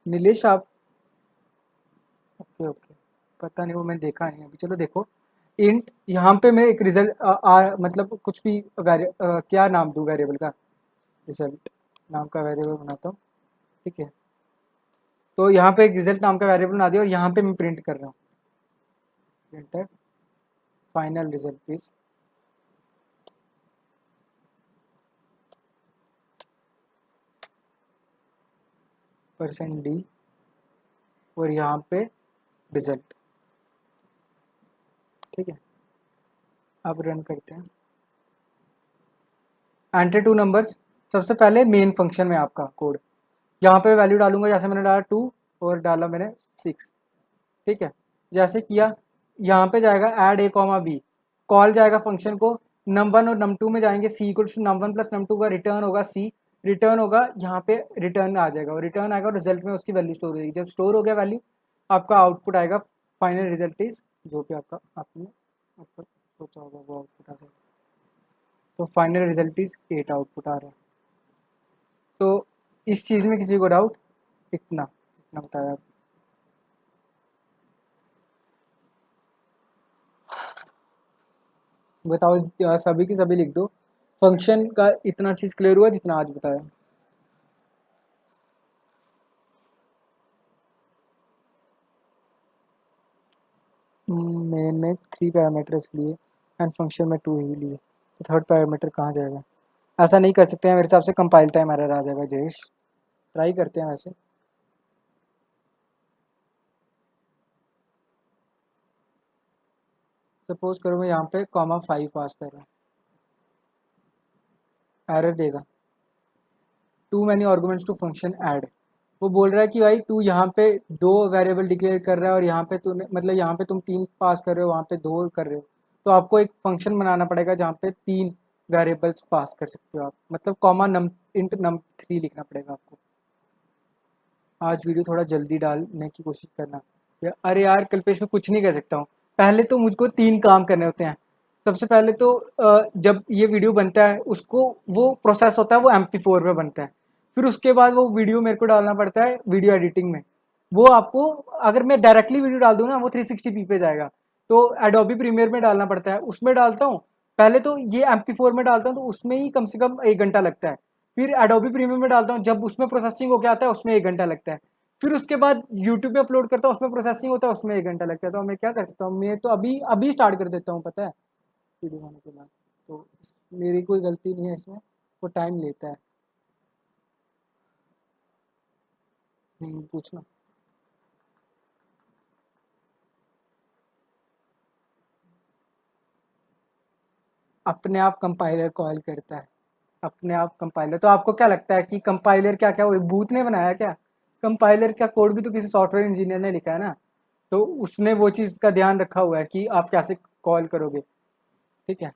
नीलेश आप? ओके ओके, पता नहीं, वो मैंने देखा नहीं अभी, चलो देखो। इंट यहाँ पे मैं एक रिजल्ट मतलब कुछ भी क्या नाम दूँ वेरिएबल का, रिजल्ट नाम का वेरिएबल बनाता हूँ, ठीक है। तो यहाँ पे एक रिजल्ट नाम का वेरिएबल बना दिया और यहाँ पे मैं प्रिंट कर रहा हूँ, प्रिंट है फाइनल रिजल्ट प्लीज। %d और यहाँ पे रिजल्ट, ठीक है। अब रन करते हैं। एंटर टू नंबर्स, सबसे पहले मेन फंक्शन में आपका कोड, यहाँ पे वैल्यू डालूंगा, जैसे मैंने डाला 2 और डाला मैंने 6, ठीक है। जैसे किया, यहाँ पे जाएगा add A comma B, call जाएगा फंक्शन को, num1 और num2 में जाएंगे, सी equal to num1 plus num2 का रिटर्न होगा सी, रिटर्न होगा, यहाँ पे रिटर्न आ जाएगा और रिटर्न आएगा और रिजल्ट में उसकी वैल्यू स्टोर हो जाएगी। जब स्टोर हो गया वैल्यू, आपका आउटपुट आएगा, फाइनल रिजल्ट इज, जो भी आपका आपने मतलब सोचा होगा वो आउटपुट आ जाएगा। तो फाइनल रिजल्ट इज 8 आउटपुट आ रहा है। तो इस चीज़ में किसी को डाउट? इतना इतना बताया। बताओ, सभी की सभी लिख दो। फंक्शन का इतना चीज़ क्लियर हुआ जितना आज बताया? मेन में 3 पैरामीटर्स लिए एंड फंक्शन में 2 ही लिए, तो थर्ड पैरामीटर कहाँ जाएगा? ऐसा नहीं कर सकते हैं, मेरे हिसाब से कंपाइल टाइम एरर आ जाएगा जयेश। ट्राई करते हैं वैसे। सपोज करो मैं यहाँ पे कॉमा 5 पास कर रहा हूँ, एरर देगा, too many arguments to function add. वो बोल रहा है कि भाई तू यहाँ पे 2 वेरिएबल डिक्लेयर कर रहा है और यहाँ पे तूने मतलब यहाँ पे तुम 3 पास कर रहे हो, वहाँ पे 2 कर रहे हो, तो आपको एक फंक्शन बनाना पड़ेगा जहाँ पे 3 वेरिएबल्स पास कर सकते हो आप, मतलब कॉमा नम इंट num3 लिखना पड़ेगा आपको। आज वीडियो थोड़ा जल्दी डालने की कोशिश करना। अरे यार कल्पेश, मैं कुछ नहीं कर सकता हूँ। पहले तो मुझको 3 काम करने होते हैं। सबसे पहले तो जब ये वीडियो बनता है उसको वो प्रोसेस होता है, वो MP4 में बनता है। फिर उसके बाद वो वीडियो मेरे को डालना पड़ता है वीडियो एडिटिंग में। वो आपको, अगर मैं डायरेक्टली वीडियो डाल दूँ ना, वो 360p पे जाएगा। तो एडोबी प्रीमियर में डालना पड़ता है, उसमें डालता हूँ। पहले तो ये MP4 में डालता हूँ, तो उसमें ही कम से कम 1 घंटा लगता है। फिर एडोबी प्रीमियम में डालता हूँ, जब उसमें प्रोसेसिंग होके आता है उसमें 1 घंटा लगता है। फिर उसके बाद यूट्यूब पे अपलोड करता हूँ, उसमें प्रोसेसिंग होता है, उसमें 1 घंटा लगता है। तो मैं क्या कर सकता हूँ, मैं तो अभी अभी स्टार्ट कर देता हूँ, पता है, वीडियो होने के बाद। तो मेरी कोई गलती नहीं है इसमें, वो टाइम लेता है। पूछना। अपने आप कंपाइलर कॉल करता है, अपने आप कंपाइलर। तो आपको क्या लगता है कि कंपाइलर क्या क्या वो बूथ ने बनाया क्या? कंपाइलर का कोड भी तो किसी सॉफ्टवेयर इंजीनियर ने लिखा है ना, तो उसने वो चीज़ का ध्यान रखा हुआ है कि आप कैसे कॉल करोगे, ठीक है।